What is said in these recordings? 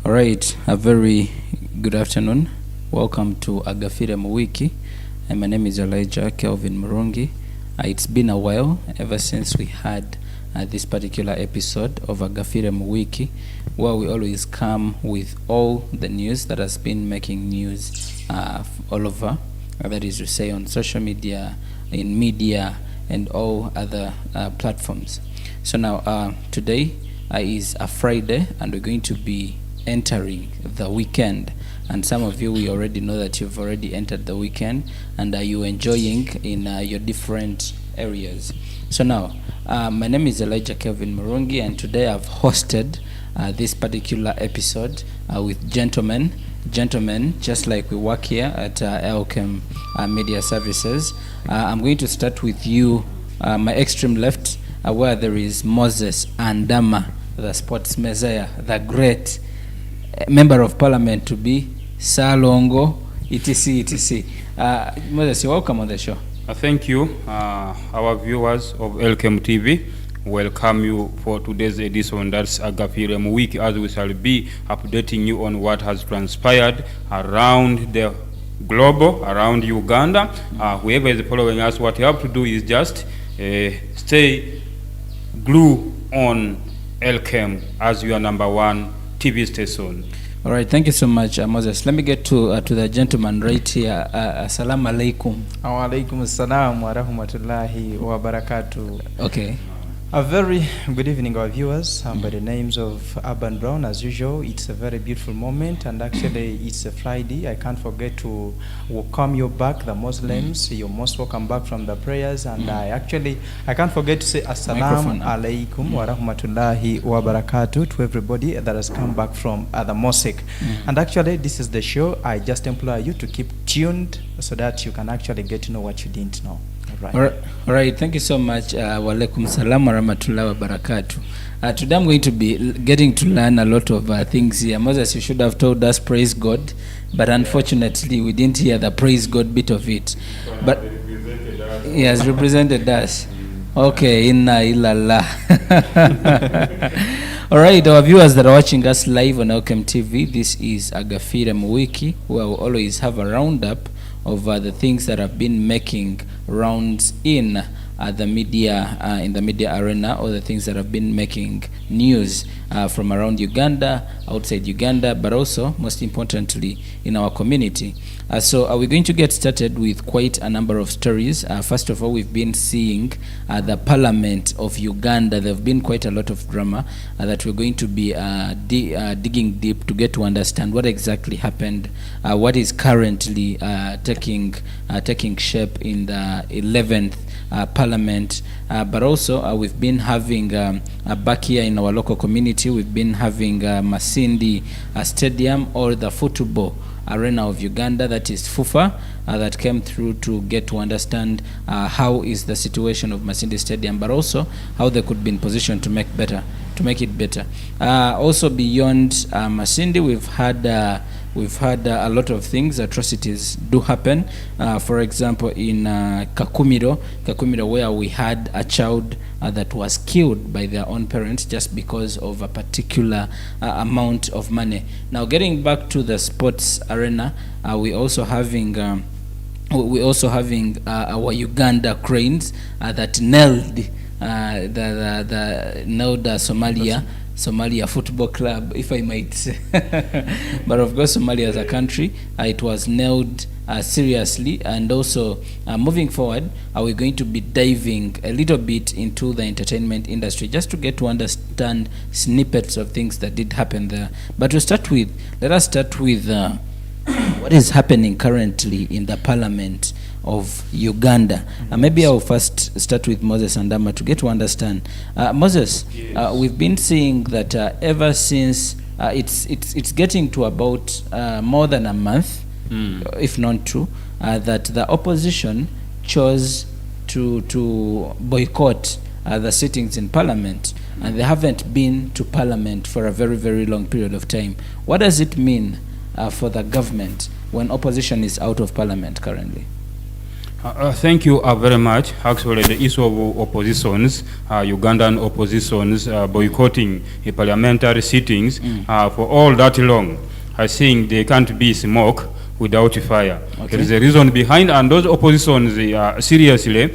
All right, a very good afternoon. Welcome to Agafiire Weekly. And my name is Elijah Kelvin Murungi. It's been a while ever since we had this particular episode of Agafiire Weekly, where we always come with all the news that has been making news all over, that is to say on social media, in media, and all other platforms. So now today is a Friday, and we're going to be entering the weekend, and some of you, we already know that you've already entered the weekend, and are you enjoying in your different areas. So now my name is Elijah Kelvin Murungi, and today I've hosted this particular episode with gentlemen, just like we work here at Elkem Media Services. I'm going to start with you, my extreme left, where there is Moses Andama, the sports messiah, the great member of parliament to be, Salongo, etc. Moses, you're welcome on the show. Thank you. Our viewers of Elkem TV, welcome you for today's edition. That's Agafiire Week, as we shall be updating you on what has transpired around the globe, around Uganda. Whoever is following us, what you have to do is just stay glued on Elkem as your number one TV station. All right, thank you so much, Moses. Let me get to the gentleman right here. Assalamu alaikum. Wa alaikum assalam wa rahmatullahi wa barakatuh. Okay. A very good evening, our viewers. By the names of Urban Brown, as usual, it's a very beautiful moment, and actually it's a Friday. I can't forget to welcome you back, the Muslims. You're most welcome back from the prayers, and I can't forget to say assalamu alaikum wa rahmatullahi wa barakatuh to everybody that has come back from the mosque. And actually, this is the show. I just implore you to keep tuned so that you can actually get to know what you didn't know. Right. All right, thank you so much. Wa alaikum salam wa rahmatullahi wa barakatuh. Today I'm going to be getting to learn a lot of things here. Moses, you should have told us praise God, but unfortunately we didn't hear the praise God bit of it. But he has represented us. Okay, inna illallah. All right, our viewers that are watching us live on Elkem TV, this is Agafiire Weekly, where we always have a roundup of the things that have been making rounds in the media arena, or the things that have been making news from around Uganda, outside Uganda, but also most importantly in our community. So we're going to get started with quite a number of stories. First of all, we've been seeing the Parliament of Uganda. There have been quite a lot of drama that we're going to be digging deep to get to understand what exactly happened, what is currently taking shape in the 11th Parliament. But also we've been having back here in our local community, we've been having Masindi Stadium, or the football arena of Uganda, that is FUFA, that came through to get to understand how is the situation of Masindi Stadium, but also how they could be in position to make it better. Also beyond Masindi, we've had a lot of things. Atrocities do happen. For example, in Kakumiro, where we had a child that was killed by their own parents just because of a particular amount of money. Now, getting back to the sports arena, we also having our Uganda Cranes that nailed Somalia Football Club, if I might say. But of course, Somalia as a country, it was nailed seriously. And also, moving forward, we're going to be diving a little bit into the entertainment industry, just to get to understand snippets of things that did happen there. But let us start with what is happening currently in the Parliament of Uganda. Maybe I'll first start with Moses Andama to get to understand. Moses, yes. We've been seeing that ever since it's getting to about more than a month, if not two, that the opposition chose to boycott the sittings in Parliament, and they haven't been to Parliament for a very, very long period of time. What does it mean for the government when opposition is out of Parliament currently? Thank you very much. Actually, the issue of oppositions, Ugandan oppositions boycotting parliamentary sittings for all that long, I think they can't be smoke without fire. Okay. There is a reason behind, and those oppositions, seriously,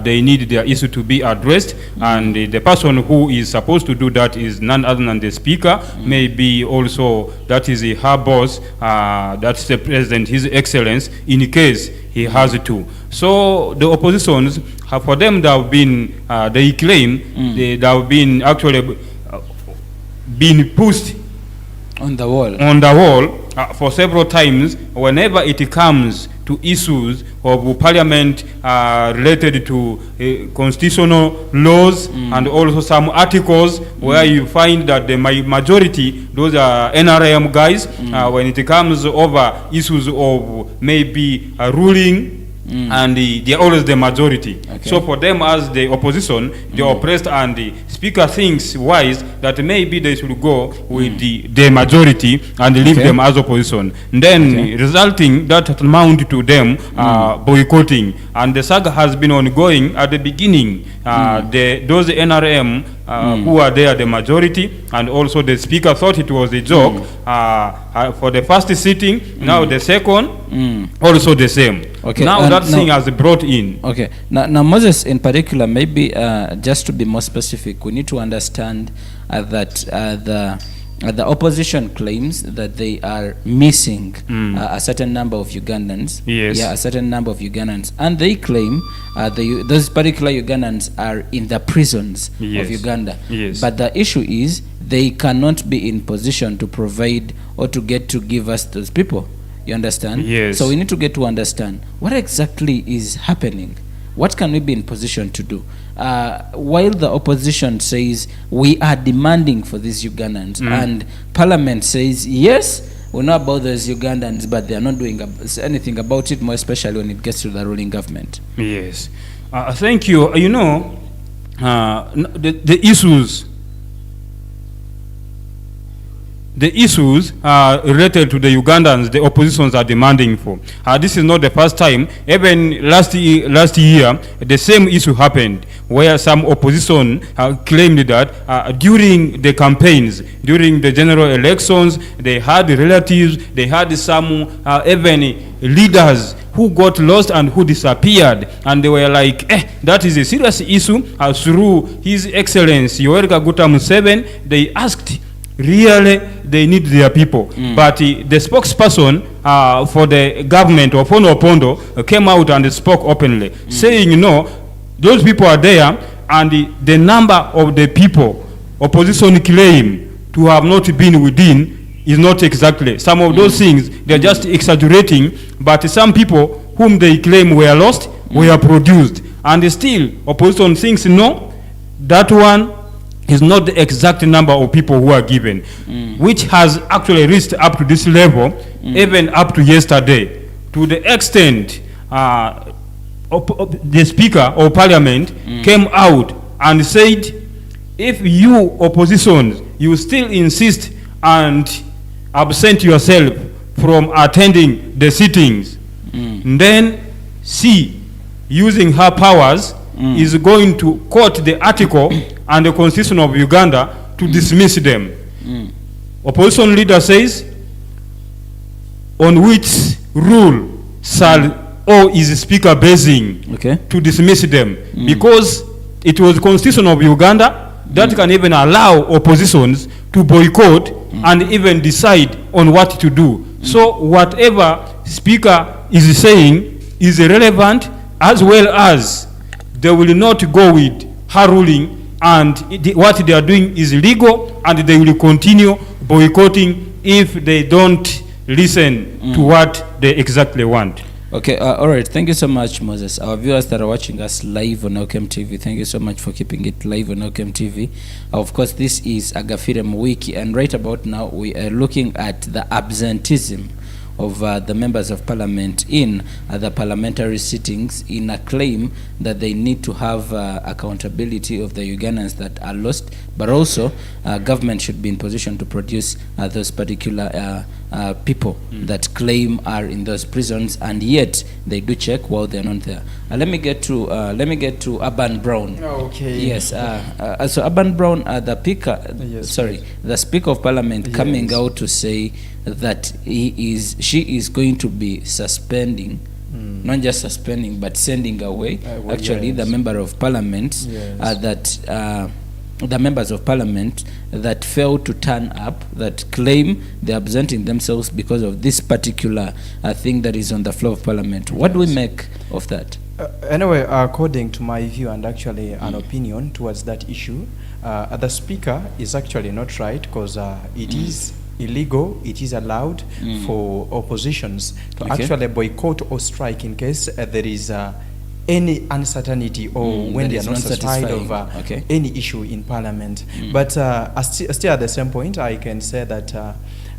they need their issue to be addressed, and the person who is supposed to do that is none other than the speaker, maybe also that is her boss, that's the president, his excellence, in case he has to. So the oppositions, for them, they have been, they claim, they have been actually been pushed On the wall. on the wall for several times whenever it comes to issues of parliament related to constitutional laws and also some articles where you find that the majority, those are NRM guys, when it comes over issues of maybe ruling, and they are always the majority. Okay. So for them as the opposition, the oppressed, and the speaker thinks wise that maybe they should go with the majority and leave them as opposition. And then resulting that amount to them boycotting. And the saga has been ongoing at the beginning. Those NRM who are there, the majority, and also the speaker thought it was a joke for the first sitting. Now the second, also the same. Okay, Now that thing has brought in. Okay. Now Moses, in particular, maybe just to be more specific, we need to understand that the opposition claims that they are missing a certain number of Ugandans. Yes. Yeah, a certain number of Ugandans, and they claim those particular Ugandans are in the prisons Yes. of Uganda. Yes. But the issue is they cannot be in position to provide or to get to give us those people. You understand? Yes. So we need to get to understand what exactly is happening. What can we be in position to do? While the opposition says we are demanding for these Ugandans, and Parliament says yes, we know about those Ugandans, but they are not doing anything about it, more especially when it gets to the ruling government. Yes. Thank you. You know, the issues related to the Ugandans, the oppositions are demanding for. This is not the first time. Even last year, the same issue happened, where some opposition claimed that during the campaigns, during the general elections, they had relatives, they had some even leaders who got lost and who disappeared, and they were like, that is a serious issue. Through His Excellency Yoweri Kaguta Museveni, they asked, really they need their people. But the spokesperson for the government of Opondo came out and spoke openly, saying, no, those people are there, and the number of the people opposition claim to have not been within is not exactly. Some of those things, they're just exaggerating, but some people whom they claim were lost were produced. And still, opposition thinks, no, that one is not the exact number of people who are given, which has actually reached up to this level, even up to yesterday, to the extent the Speaker of Parliament came out and said, if you oppositions, you still insist and absent yourself from attending the sittings, then she, using her powers, is going to quote the article and the Constitution of Uganda to dismiss them. Opposition leader says, on which rule shall or is Speaker basing to dismiss them? Because it was Constitution of Uganda that can even allow oppositions to boycott and even decide on what to do. So whatever Speaker is saying is irrelevant, as well as they will not go with her ruling, and what they are doing is illegal, and they will continue boycotting if they don't listen to what they exactly want. Okay, all right. Thank you so much, Moses. Our viewers that are watching us live on Elkem TV, thank you so much for keeping it live on Elkem TV. Of course, this is Agafiire Wiki, and right about now we are looking at the absenteeism of the members of parliament in the parliamentary sittings in a claim that they need to have accountability of the Ugandans that are lost, but also government should be in position to produce those particular people that claim are in those prisons, and yet they do check while they're not there. Let me get to Urban Brown. Okay. Yes. So Urban Brown, the Speaker of Parliament, coming out to say that she is going to be suspending, not just suspending, but sending away the member of Parliament the members of Parliament that fail to turn up, that claim they're absenting themselves because of this particular thing that is on the floor of Parliament. What do we make of that? Anyway, according to my view and actually an opinion towards that issue, the Speaker is actually not right, because it is illegal, it is allowed for oppositions to actually boycott or strike in case there is any uncertainty or when they are not satisfied of any issue in Parliament. But still at the same point, I can say that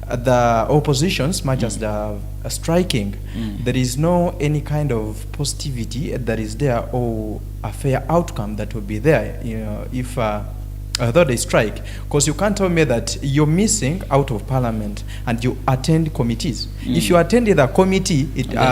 the oppositions, much as the striking, there is no any kind of positivity that is there or a fair outcome that will be there, if although they strike, because you can't tell me that you're missing out of Parliament and you attend committees. If you attend the committee,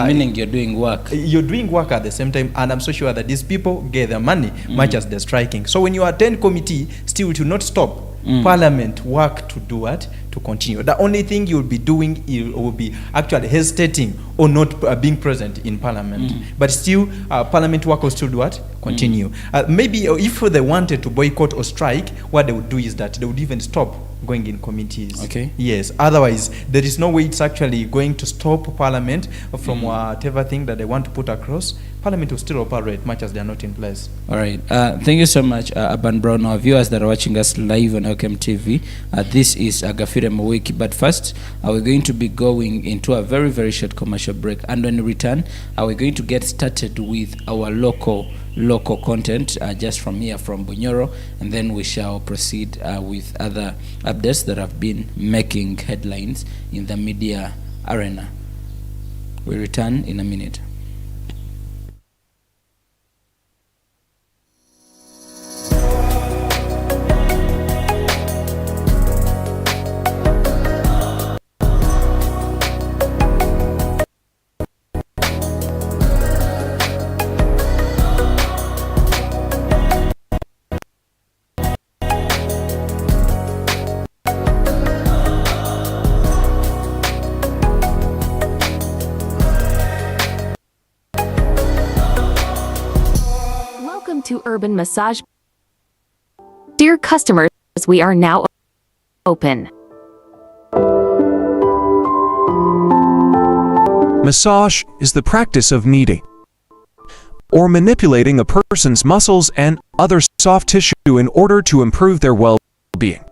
meaning you're doing work. You're doing work at the same time, and I'm so sure that these people get their money much as they're striking. So when you attend committee, still it will not stop Parliament work to do what? To continue. The only thing you'll be doing, you will be actually hesitating or not being present in Parliament. But still, Parliament work will still do what? Continue. Maybe if they wanted to boycott or strike, what they would do is that they would even stop going in committees. Okay. Yes. Otherwise, there is no way it's actually going to stop Parliament from whatever thing that they want to put across. Parliament will still operate much as they are not in place. All right. Thank you so much, Urban Brown. Our viewers that are watching us live on Elkem TV, this is Agafiire Weekly. But first, we're going to be going into a very, very short commercial break. And when we return, we're going to get started with our local content just from here, from Bunyoro, and then we shall proceed with other updates that have been making headlines in the media arena. We return in a minute. To Urban Massage. Dear customers, we are now open. Massage is the practice of kneading or manipulating a person's muscles and other soft tissue in order to improve their well-being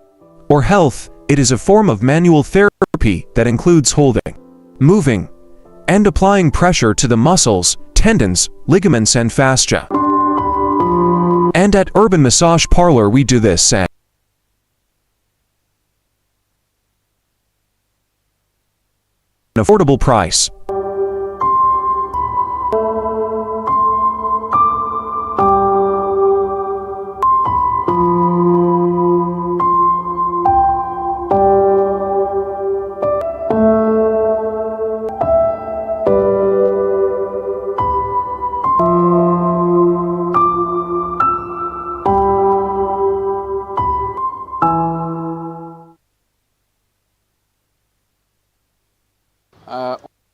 or health. It is a form of manual therapy that includes holding, moving, and applying pressure to the muscles, tendons, ligaments, and fascia. And at Urban Massage Parlor we do this at an affordable price.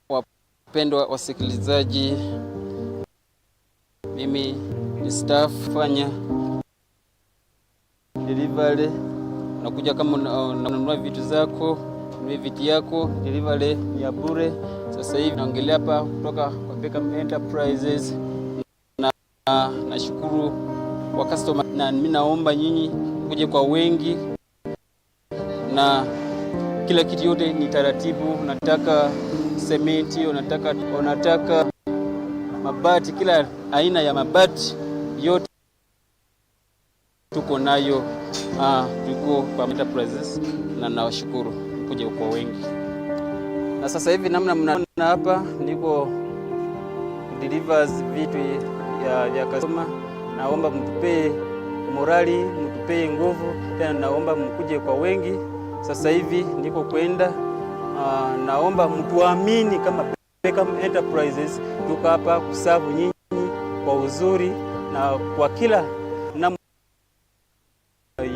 Wapendwa wasikilizaji, mimi ni staff fanya delivery. Unakuja kama unanunua vitu zako, ununue viti yako, delivery ni ya bure. Sasa hivi naongelea hapa kutoka kwa Beckham Enterprises, na nashukuru wa customer, na mimi naomba nyinyi kuje kwa wengi, na kila kitu yote ni taratibu. Unataka sementi, unataka mabati, kila aina ya mabati yote tuko nayo. Tuko kwa Enterprises, na nawashukuru kuja kwa wengi. Na sasa hivi namna mnaona hapa niko delivers vitu ya customer. Naomba mtupee morali, mtupee nguvu, tena naomba mkuje kwa wengi. Sasa hivi niko kwenda, naomba mtuamini kama Beckham Enterprises, tuko hapa kusavu nyinyi kwa uzuri na kwa kila namna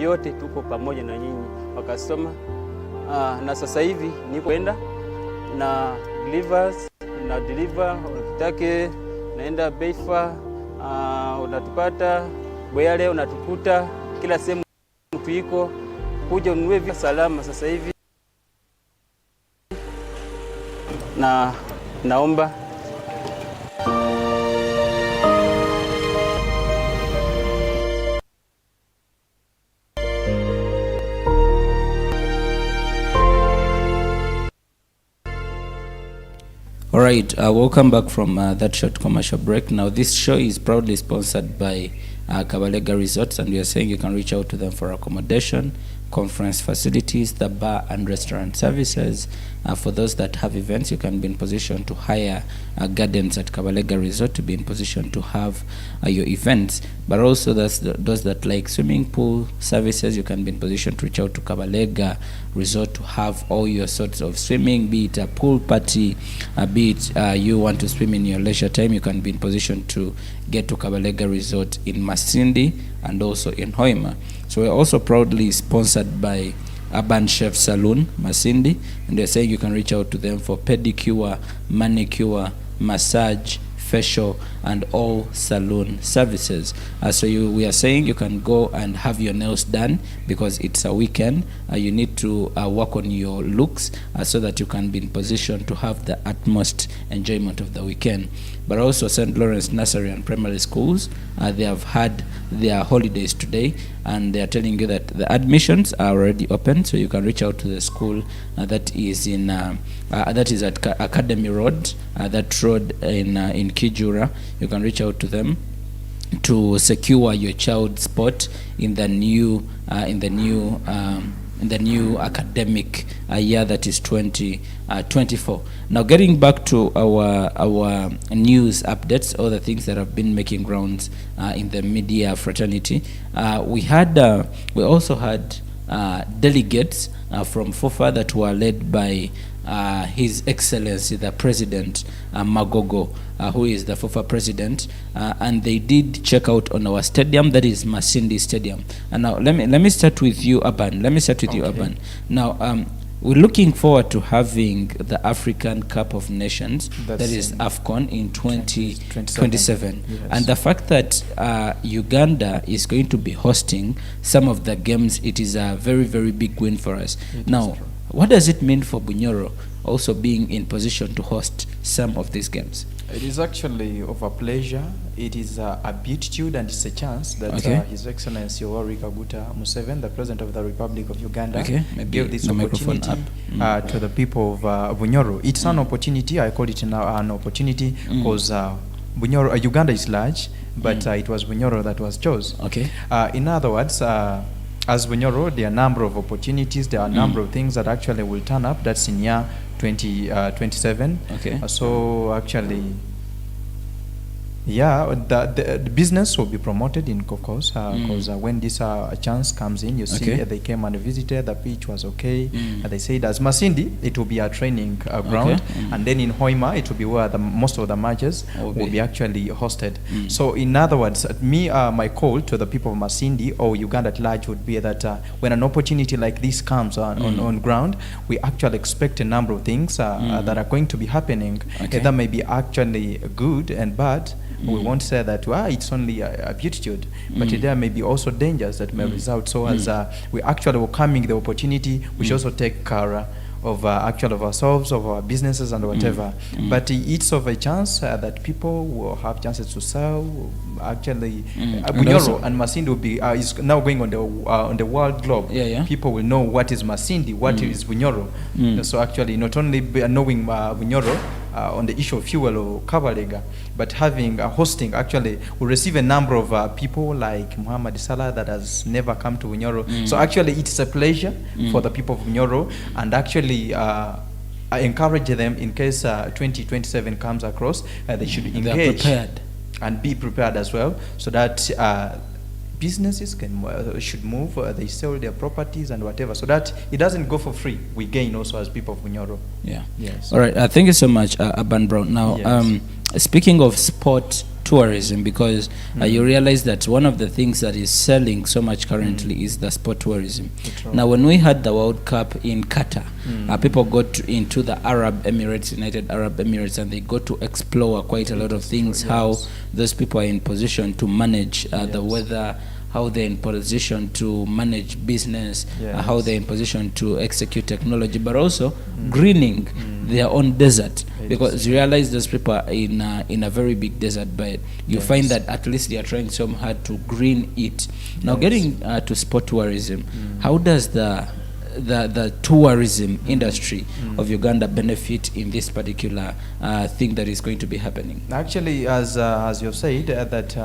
yote, tuko pamoja na nyinyi wakasoma. Na sasa hivi niko kwenda na deliver ukitake, naenda Beifa, unatupata Boyale, unatukuta kila sehemu tuiko, kuja ununue vitu salama. Sasa hivi naomba All right, welcome back from that short commercial break. Now, this show is proudly sponsored by Kabalega Resorts, and we are saying you can reach out to them for accommodation, conference facilities, the bar and restaurant services. For those that have events, you can be in position to hire gardens at Kabalega Resort to be in position to have your events. But also those that like swimming pool services, you can be in position to reach out to Kabalega Resort to have all your sorts of swimming, be it a pool party, be it you want to swim in your leisure time, you can be in position to get to Kabalega Resort in Masindi and also in Hoima. So we're also proudly sponsored by Urban Chef Saloon, Masindi, and they're saying you can reach out to them for pedicure, manicure, massage, facial, and all salon services. So we are saying you can go and have your nails done because it's a weekend. You need to work on your looks so that you can be in position to have the utmost enjoyment of the weekend. But also St. Lawrence Nursery and Primary Schools, they have had their holidays today, and they are telling you that the admissions are already open, so you can reach out to the school that is at Academy Road, that road in Kijura. You can reach out to them to secure your child's spot in the new academic year, that is 2024. Now, getting back to our news updates, all the things that have been making rounds in the media fraternity, we also had delegates from FOFA that were led by His Excellency the President Magogo, who is the FOFA president, and they did check out on our stadium, that is Masindi Stadium. And now let me start with you, Aban. Aban. Now, we're looking forward to having the African Cup of Nations, that is AFCON, in 2027. Yes. And the fact that Uganda is going to be hosting some of the games, it is a very, very big win for us. Now, what does it mean for Bunyoro also being in position to host some of these games? It is actually of a pleasure. It is a beatitude, and it's a chance that His Excellency Yoweri Kaguta Museveni, the President of the Republic of Uganda, gave this opportunity to the people of Bunyoro. It's an opportunity. I call it an opportunity because Bunyoro, Uganda is large, but it was Bunyoro that was chosen. Okay. In other words, as Bunyoro, there are a number of opportunities. There are a number of things that actually will turn up. That's in year 2027. Okay. So actually, yeah, the business will be promoted in Kokos because when this chance comes in, you see they came and visited. The pitch was okay. They said as Masindi, it will be a training ground, and then in Hoima, it will be where most of the matches will be actually hosted. So in other words, my call to the people of Masindi or Uganda at large would be that when an opportunity like this comes on ground, we actually expect a number of things that are going to be happening. That may be actually good and bad. We won't say that it's only a beatitude, but there may be also dangers that may result. So as we actually welcoming the opportunity, we should also take care of ourselves, of our businesses and whatever. But it's of a chance that people will have chances to sell. Actually, Bunyoro and Masindi will be is now going on the world globe. People will know what is Masindi, what is Bunyoro. So actually, not only knowing Bunyoro on the issue of fuel or Kabalega, but having hosting, actually we receive a number of people like Muhammad Salah that has never come to Bunyoro. So actually it's a pleasure for the people of Bunyoro, and actually I encourage them in case 2027 comes across, they should They're engage prepared. and be prepared as well, so that businesses should move, they sell their properties and whatever, so that it doesn't go for free. We gain also as people of Bunyoro. Yeah. Yes. All right. Thank you so much, Aban Brown. Now, Yes. Speaking of sport tourism, because you realize that one of the things that is selling so much currently is the sport tourism. True. Now, when we had the World Cup in Qatar, people got into the Arab Emirates, United Arab Emirates, and they got to explore quite a lot of things, how those people are in position to manage the weather, how they're in position to manage business, how they're in position to execute technology, but also greening their own desert. Because you realize those people are in a very big desert, but you find that at least they are trying so hard to green it. Now, getting to sport tourism, how does the tourism industry of Uganda benefit in this particular thing that is going to be happening? Actually, as you've said, that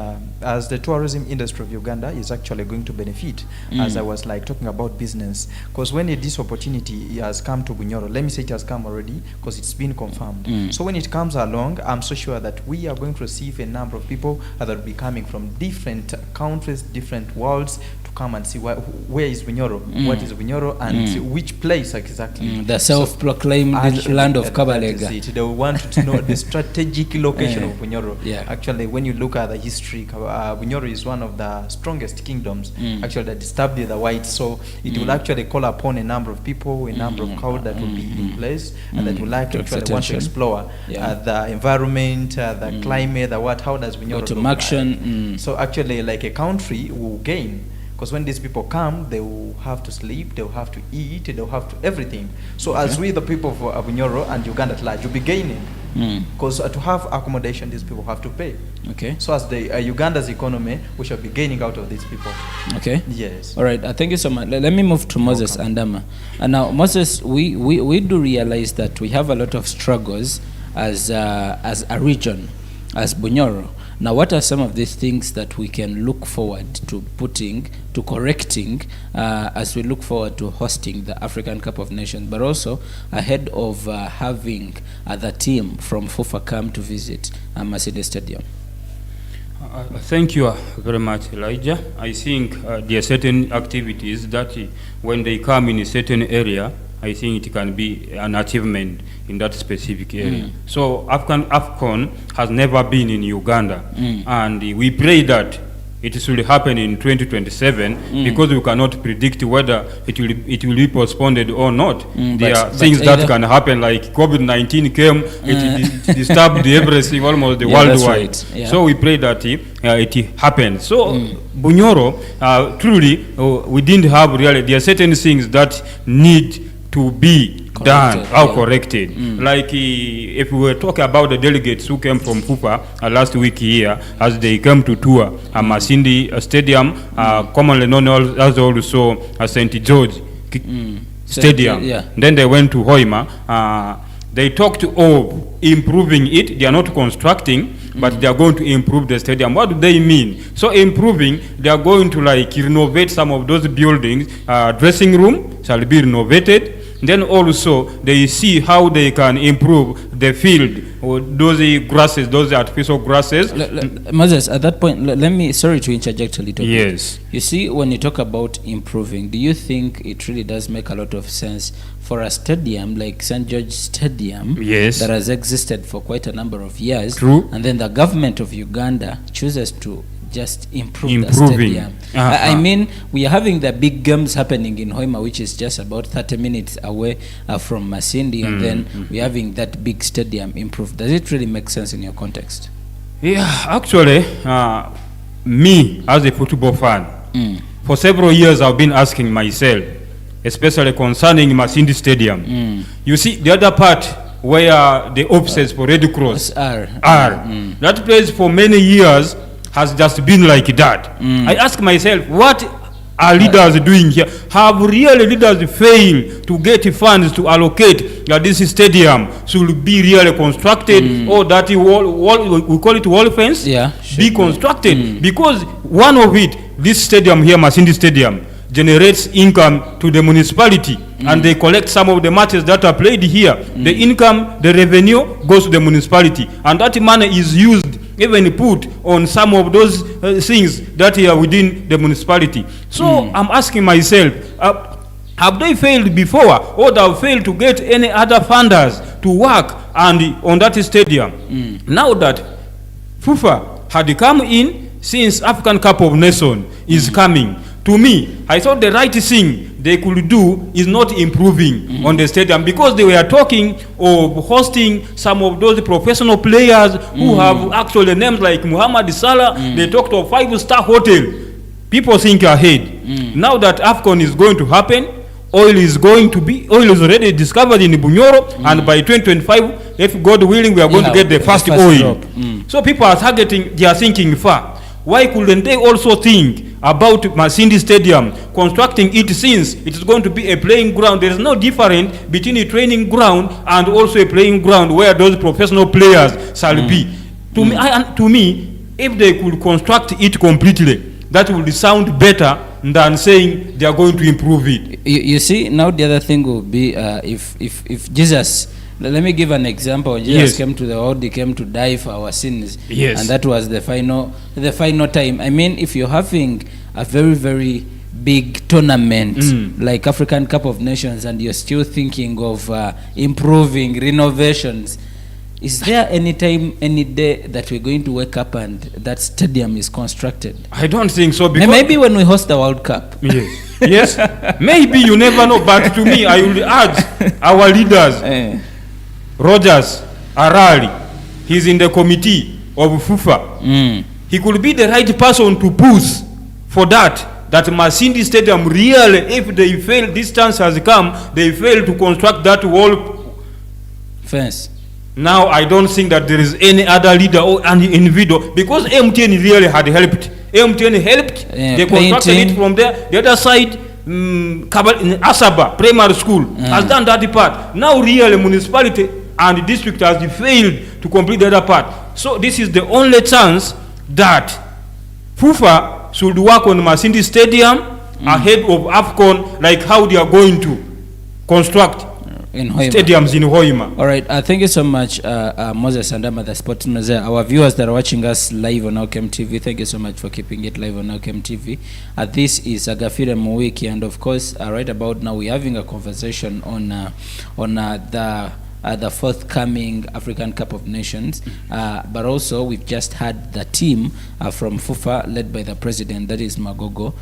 as the tourism industry of Uganda is actually going to benefit, as I was like talking about business, because when this opportunity has come to Bunyoro, let me say it has come already, because it's been confirmed. So when it comes along, I'm so sure that we are going to receive a number of people that will be coming from different countries, different worlds, come and see where is Bunyoro, what is Bunyoro, and which place exactly. The self-proclaimed land of Kabalega. They want to know the strategic location of Bunyoro. Yeah. Actually, when you look at the history, Bunyoro is one of the strongest kingdoms actually that disturbed the whites. So it will actually call upon a number of people, a number of crowd that will be in place and that will like actually want to explore the environment, the climate, the what. How does Bunyoro look like? So actually, like a country will gain. Because when these people come, they will have to sleep, they will have to eat, they will have to everything. So as we, the people of Bunyoro and Uganda at large, you'll be gaining. Because to have accommodation, these people have to pay. Okay. So as the Uganda's economy, we shall be gaining out of these people. Okay. Yes. All right. Thank you so much. Let me move to Moses Andama. And now, Moses, we do realize that we have a lot of struggles as a region, as Bunyoro. Now, what are some of these things that we can look forward to correcting as we look forward to hosting the African Cup of Nations, but also ahead of having the team from FUFA come to visit Mercedes Stadium? Thank you very much, Elijah. I think there are certain activities that when they come in a certain area, I think it can be an achievement in that specific area. So AFCON has never been in Uganda, and we pray that it should happen in 2027 because we cannot predict whether it will be postponed or not. There are things that can happen, like COVID-19 came, it disturbed everything almost the worldwide. That's right. So we pray that it happens. So Bunyoro, truly, we didn't have really, there are certain things that need to be corrected. Like if we were talking about the delegates who came from FUFA last week here, as they came to tour Masindi Stadium, commonly known as also St. George Stadium. Then they went to Hoima. They talked of improving it. They are not constructing, but they are going to improve the stadium. What do they mean? So improving, they are going to like renovate some of those buildings. Dressing room shall be renovated. Then also they see how they can improve the field, or those grasses, those artificial grasses. Moses, at that point, let me, sorry to interject a little bit. Yes. You see, when you talk about improving, do you think it really does make a lot of sense for a stadium like St. George Stadium that has existed for quite a number of years, and then the government of Uganda chooses to just improve the stadium? I mean, we are having the big games happening in Hoima, which is just about 30 minutes away from Masindi, and then we're having that big stadium improved. Does it really make sense in your context? Yeah, actually, me as a football fan, for several years I've been asking myself, especially concerning Masindi Stadium. You see, the other part where the offices for Red Cross are, that place for many years has just been like that. I ask myself, what are leaders doing here? Have really leaders failed to get funds to allocate that this stadium should be really constructed, or that wall, we call it wall fence, be constructed? Because one of it, this stadium here, Masindi Stadium, generates income to the municipality, and they collect some of the matches that are played here. The income, the revenue goes to the municipality, and that money is used, even put on some of those things that are within the municipality. So I'm asking myself, have they failed before, or they have failed to get any other funders to work and on that stadium? Now that FUFA had come in, since African Cup of Nations is coming, to me, I thought the right thing they could do is not improving on the stadium, because they were talking of hosting some of those professional players who have actually names like Muhammad Salah. They talked of 5-star hotel. People think ahead. Now that AFCON is going to happen, oil is already discovered in Bunyoro, and by 2025, if God willing, we are going to get the first oil. So people are targeting, they are thinking far. Why couldn't they also think about Masindi Stadium, constructing it, since it is going to be a playing ground? There is no difference between a training ground and also a playing ground where those professional players shall be. To me, if they could construct it completely, that would sound better than saying they are going to improve it. You see, now the other thing would be if Jesus, let me give an example. Jesus came to the world, he came to die for our sins. And that was the final time. I mean, if you're having a very, very big tournament like African Cup of Nations, and you're still thinking of improving renovations, is there any time, any day that we're going to wake up and that stadium is constructed? I don't think so. Because maybe when we host the World Cup. Yes. Maybe, you never know. But to me, I will urge our leaders, Rogers Arali, he's in the committee of FUFA. He could be the right person to push for that Masindi Stadium really, if they fail, this chance has come, they fail to construct that wall fence. Now I don't think that there is any other leader or any individual, because MTN really had helped. MTN helped, they constructed it from there. The other side, Asaba Primary School has done that part. Now really municipality and the district has failed to complete the other part. So this is the only chance that FUFA should work on Masindi Stadium ahead of AFCON, like how they are going to construct in Hoima. Stadiums in Hoima. All right, thank you so much, Moses Andama, the sports manager. Our viewers that are watching us live on Outcome TV, thank you so much for keeping it live on Outcome TV. This is Agafiire Wiki, and of course, right about now, we're having a conversation on the forthcoming African Cup of Nations, but also we've just had the team from FUFA led by the president, that is Magogo,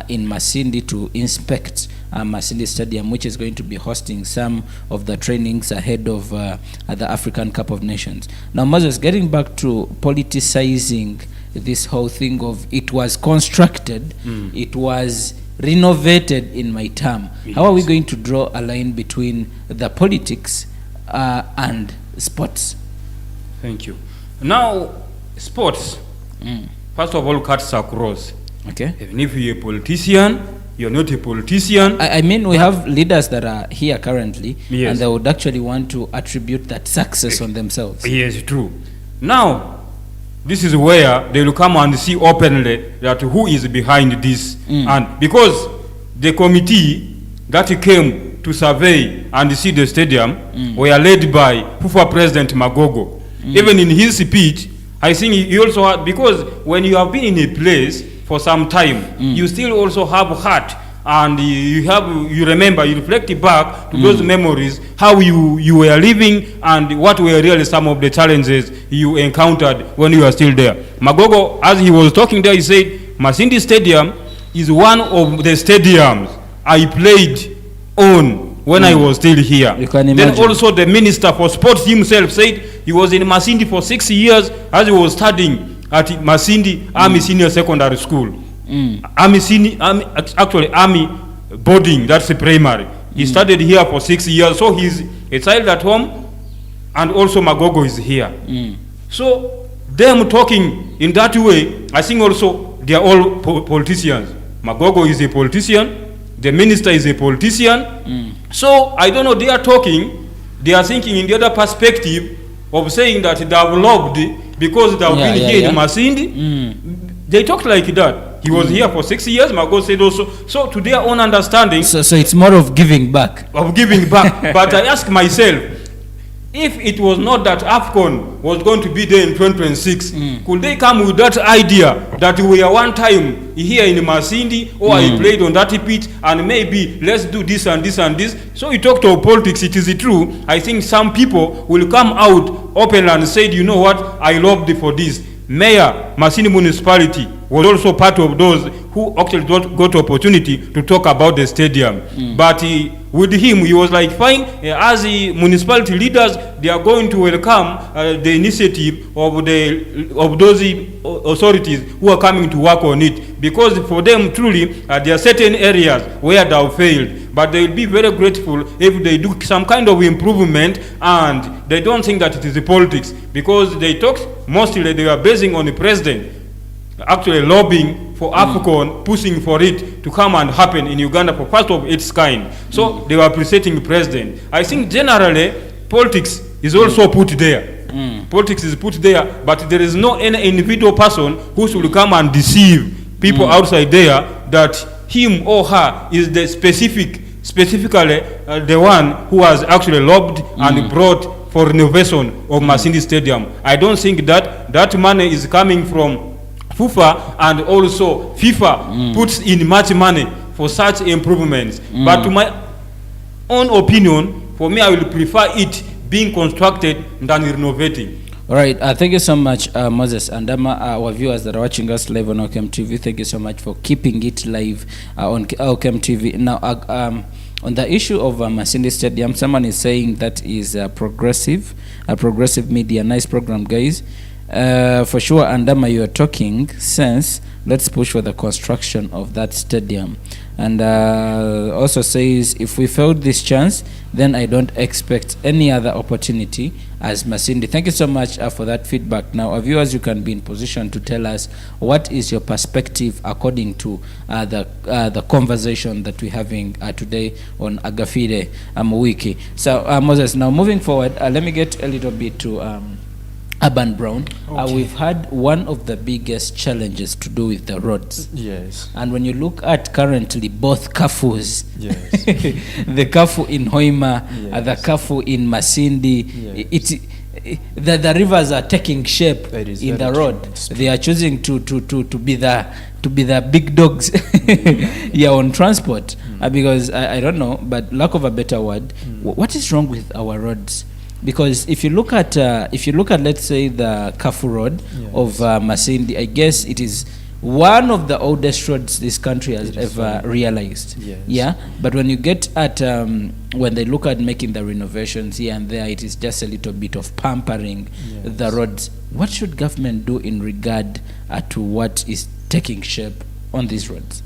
in Masindi to inspect Masindi Stadium, which is going to be hosting some of the trainings ahead of the African Cup of Nations. Now, Moses, getting back to politicizing this whole thing of it was constructed, it was renovated in my term. How are we going to draw a line between the politics and sports? Thank you. Now, sports, first of all, cuts across. Okay. Even if you're a politician, you're not a politician. I mean, we have leaders that are here currently, and they would actually want to attribute that success on themselves. Yes, true. Now, this is where they will come and see openly that who is behind this. And because the committee that came to survey and see the stadium were led by FUFA President Magogo. Even in his speech, I think he also had, because when you have been in a place for some time, you still also have heart, and you remember, you reflect back to those memories, how you were living and what were really some of the challenges you encountered when you were still there. Magogo, as he was talking there, he said, Masindi Stadium is one of the stadiums I played on when I was still here. You can imagine. Then also the Minister for Sports himself said he was in Masindi for 6 years as he was studying at Masindi Army Senior Secondary School. Army boarding, that's the primary. He studied here for 6 years, so he's a child at home, and also Magogo is here. So them talking in that way, I think also they are all politicians. Magogo is a politician, the minister is a politician. So I don't know, they are talking, they are thinking in the other perspective of saying that they have lobbed because they have been here in Masindi. They talk like that. He was here for 6 years. Margot said also. So to their own understanding, So it's more of giving back. of giving back. But I ask myself, if it was not that AFCON was going to be there in 2026, could they come with that idea that we are one time here in Masindi, or I played on that pitch, and maybe let's do this and this and this. So you talk to politics, it is true. I think some people will come out open and say, you know what, I lobbied for this. Mayor, Masindi Municipality, was also part of those who actually got opportunity to talk about the stadium. But with him, he was like, fine, as the municipality leaders, they are going to welcome the initiative of those authorities who are coming to work on it. Because for them, truly, there are certain areas where they have failed. But they will be very grateful if they do some kind of improvement, and they don't think that it is the politics. Because they talked, mostly they were basing on the president actually lobbying for AFCON, pushing for it to come and happen in Uganda for first of its kind. So they were appreciating the president. I think generally politics is also put there. Politics is put there, but there is no any individual person who should come and deceive people outside there that him or her is the specifically the one who has actually lobbied and brought for renovation of Masindi Stadium. I don't think that money is coming from FUFA, and also FIFA puts in much money for such improvements. But to my own opinion, for me, I will prefer it being constructed than renovating. All right, thank you so much, Moses Andama. Our viewers that are watching us live on OKM TV, thank you so much for keeping it live on OKM TV. Now, on the issue of Masindi Stadium, someone is saying that is progressive media. Nice program, guys. For sure, Andama, you are talking sense. Let's push for the construction of that stadium. And also says, if we failed this chance, then I don't expect any other opportunity as Masindi. Thank you so much for that feedback. Now, our viewers, you can be in position to tell us what is your perspective according to the conversation that we're having today on Agafiire Wiki. So, Moses, now moving forward, let me get a little bit to Urban Brown. We've had one of the biggest challenges to do with the roads. Yes. And when you look at currently both Kafus, Yes. the Kafu in Hoima, Yes. the Kafu in Masindi, Yes. the rivers are taking shape That is in very the true. road. It's They are choosing to be the big dogs here on transport because I don't know, but lack of a better word, what is wrong with our roads? Because if you look at let's say the Kafu Road of Masindi, I guess it is one of the oldest roads this country has ever realized. Yes. Yeah, but when you get at when they look at making the renovations here and there, it is just a little bit of pampering the roads. What should government do in regard to what is taking shape on these roads?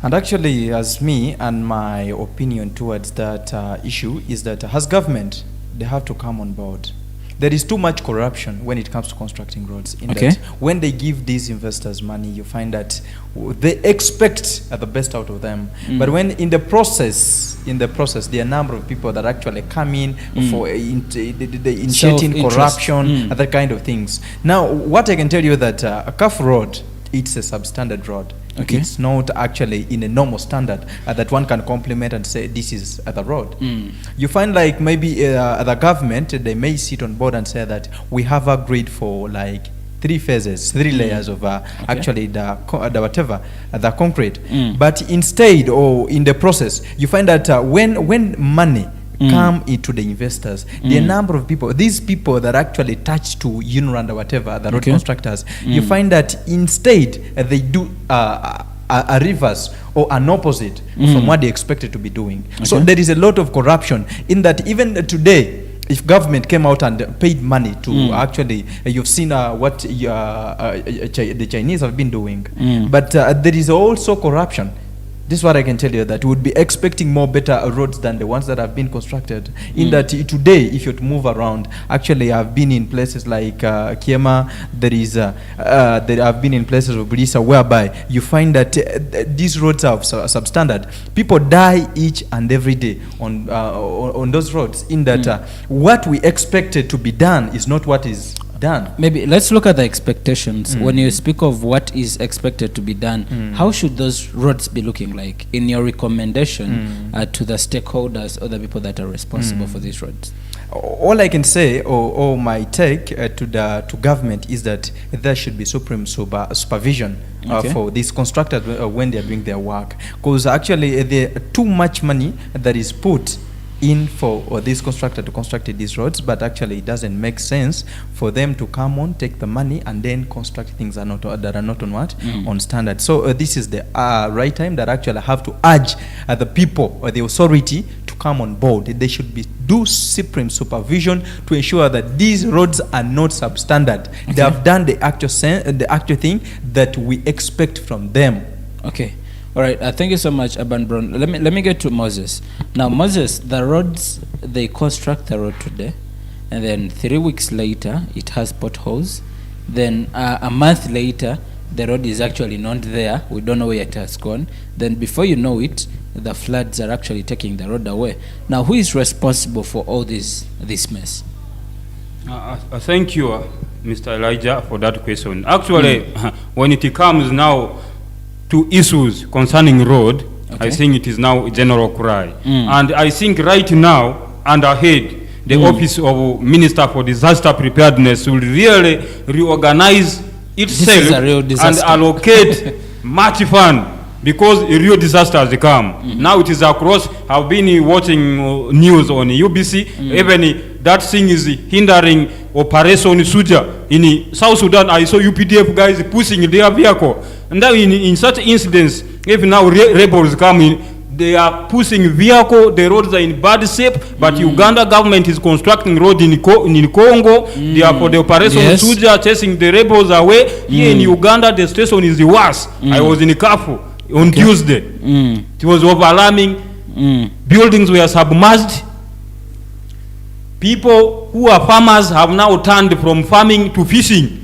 And actually, as me and my opinion towards that issue is that as government, they have to come on board. There is too much corruption when it comes to constructing roads. In that when they give these investors money, you find that they expect the best out of them. But when in the process, there are a number of people that actually come in for initiating corruption, other kind of things. Now, what I can tell you that a Kaf Road, it's a substandard road. It's not actually in a normal standard that one can compliment and say this is the road. You find like maybe the government, they may sit on board and say that we have agreed for like 3 phases, 3 layers of actually the concrete. But instead, or in the process, you find that when money come into the investors, the number of people, these people that actually touch to Unrand or whatever, the road constructors, you find that instead they do a reverse or an opposite from what they expected to be doing. So there is a lot of corruption in that. Even today, if government came out and paid money to actually, you've seen what the Chinese have been doing, but there is also corruption. This is what I can tell you, that we would be expecting more better roads than the ones that have been constructed. In that today, if you're to move around, actually I've been in places like Kiema, there have been in places of Bulisa whereby you find that these roads are substandard. People die each and every day on those roads. In that what we expected to be done is not what is done. Maybe let's look at the expectations. When you speak of what is expected to be done, how should those roads be looking like in your recommendation to the stakeholders or the people that are responsible for these roads? All I can say, or my take to government, is that there should be supreme supervision for these constructors when they are doing their work. Because actually, there too much money that is put in for this constructor to construct these roads, but actually it doesn't make sense for them to come on, take the money, and then construct things that are not on what on standard. So this is the right time that actually have to urge the people or the authority to come on board. They should do supreme supervision to ensure that these roads are not substandard. They have done the actual thing that we expect from them. Okay. All right. Thank you so much, Aban Brown. Let me get to Moses. Now, Moses, the roads, they construct the road today, and then 3 weeks later, it has potholes. Then a month later, the road is actually not there. We don't know where it has gone. Then before you know it, the floods are actually taking the road away. Now, who is responsible for all this mess? Thank you, Mr. Elijah, for that question. Actually, when it comes now to issues concerning road, I think it is now a general cry. And I think right now, and ahead, the Office of Minister for Disaster Preparedness will really reorganize itself and allocate much fund, because a real disaster has come. Now it is across. I've been watching news on UBC. Even that thing is hindering Operation Suja. In South Sudan, I saw UPDF guys pushing their vehicle. And now in such incidents, if now rebels come in, they are pushing vehicle, the roads are in bad shape, but Uganda government is constructing road in Congo. They are for the Operation Suja, chasing the rebels away. Here in Uganda, the station is the worst. I was in Kafu on Tuesday. It was overwhelming. Buildings were submerged. People who are farmers have now turned from farming to fishing.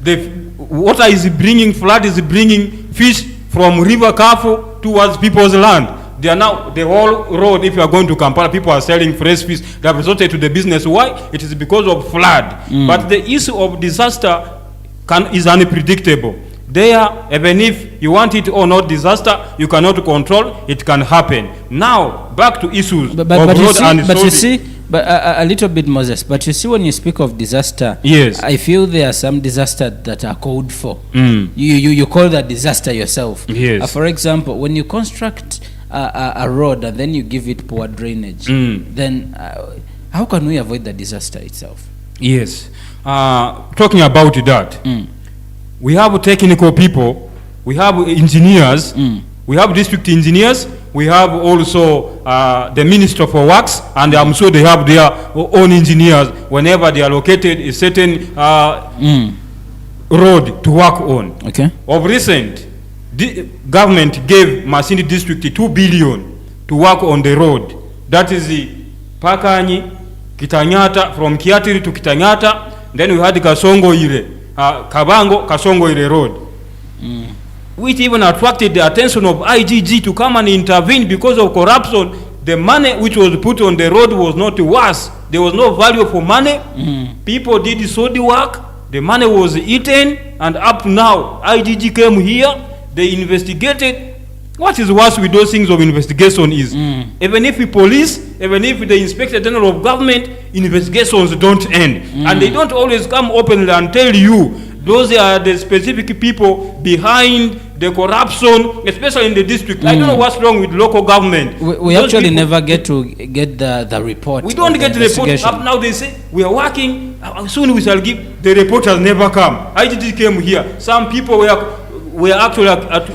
The water is bringing, flood is bringing fish from River Kafu towards people's land. They are now, the whole road, if you are going to Kampala, people are selling fresh fish. They have resorted to the business. Why? It is because of flood. But the issue of disaster is unpredictable. There, even if you want it or not, disaster, you cannot control, it can happen. Now, back to issues of road and But a little bit, Moses, but you see, when you speak of disaster, I feel there are some disasters that are called for. You call that disaster yourself. For example, when you construct a road and then you give it poor drainage, then how can we avoid the disaster itself? Talking about that, we have technical people, we have engineers, we have district engineers, we have also the Minister for Works, and I'm sure they have their own engineers whenever they are located a certain road to work on. Of recent, the government gave Masindi district 2 billion to work on the road. That is the Pakanyi, Kitanyata, from Kiatiri to Kitanyata. Then we had the Kasongoire, Kabango, Kasongoire road. Which even attracted the attention of IGG to come and intervene because of corruption. The money which was put on the road was not worth. There was no value for money. People did shoddy work. The money was eaten, and up to now, IGG came here. They investigated. What is worse with those things of investigation is, even if the police, even if the Inspector General of Government, investigations don't end. And they don't always come openly and tell you, those are the specific people behind the corruption, especially in the district. I don't know what's wrong with local government. We actually never get to get the report. We don't get the report. Up now they say, we are working, soon we shall give. The report has never come. IGT came here. Some people were actually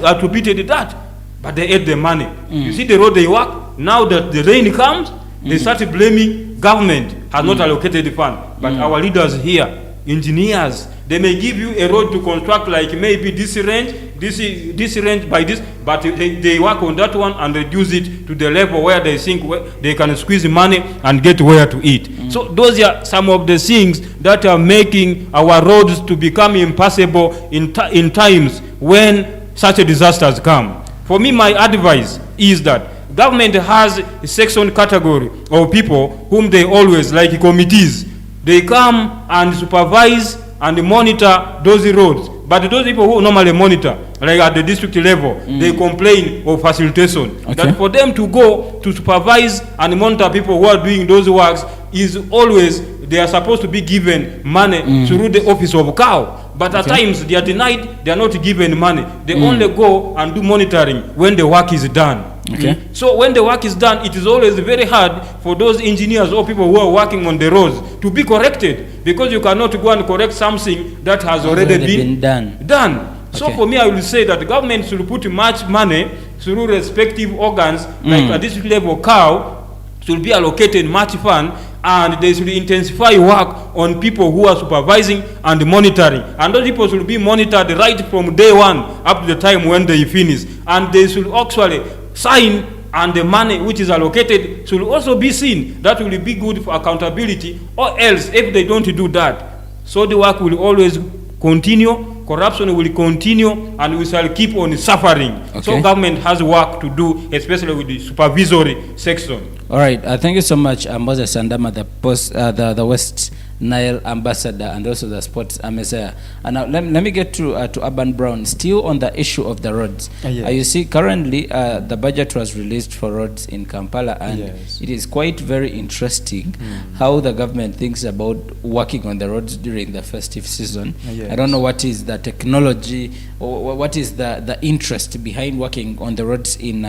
attributed that, but they ate the money. You see the road they work, now that the rain comes, they started blaming government has not allocated the fund. But our leaders here, engineers, they may give you a road to construct like maybe this range by this, but they work on that one and reduce it to the level where they think they can squeeze money and get where to eat. So those are some of the things that are making our roads to become impassable in times when such a disasters come. For me, my advice is that government has a section category of people whom they always, like committees, they come and supervise and monitor those roads. But those people who normally monitor, like at the district level, they complain of facilitation. Okay. That for them to go to supervise and monitor people who are doing those works is always, they are supposed to be given money through the office of COW. But at times they are denied, they are not given money. They only go and do monitoring when the work is done. Okay. So when the work is done, it is always very hard for those engineers or people who are working on the roads to be corrected, because you cannot go and correct something that has already been done. So Okay. for me, I will say that the government should put much money through respective organs, like at district level, COW should be allocated much fund, and they should intensify work on people who are supervising and monitoring. And those people should be monitored right from day one up to the time when they finish. And they should actually sign, and the money which is allocated should also be seen. That will be good for accountability, or else if they don't do that, so the work will always continue, corruption will continue, and we shall keep on suffering. Okay. So government has work to do, especially with the supervisory section. All right. Thank you so much, Moses Andama, the West Nile ambassador, and also the sports messiah. And now let me get to Urban Brown, still on the issue of the roads. Yes. You see, currently the budget was released for roads in Kampala, and Yes. it is quite very interesting how the government thinks about working on the roads during the festive season. Yes. I don't know what is the technology, or what is the interest behind working on the roads in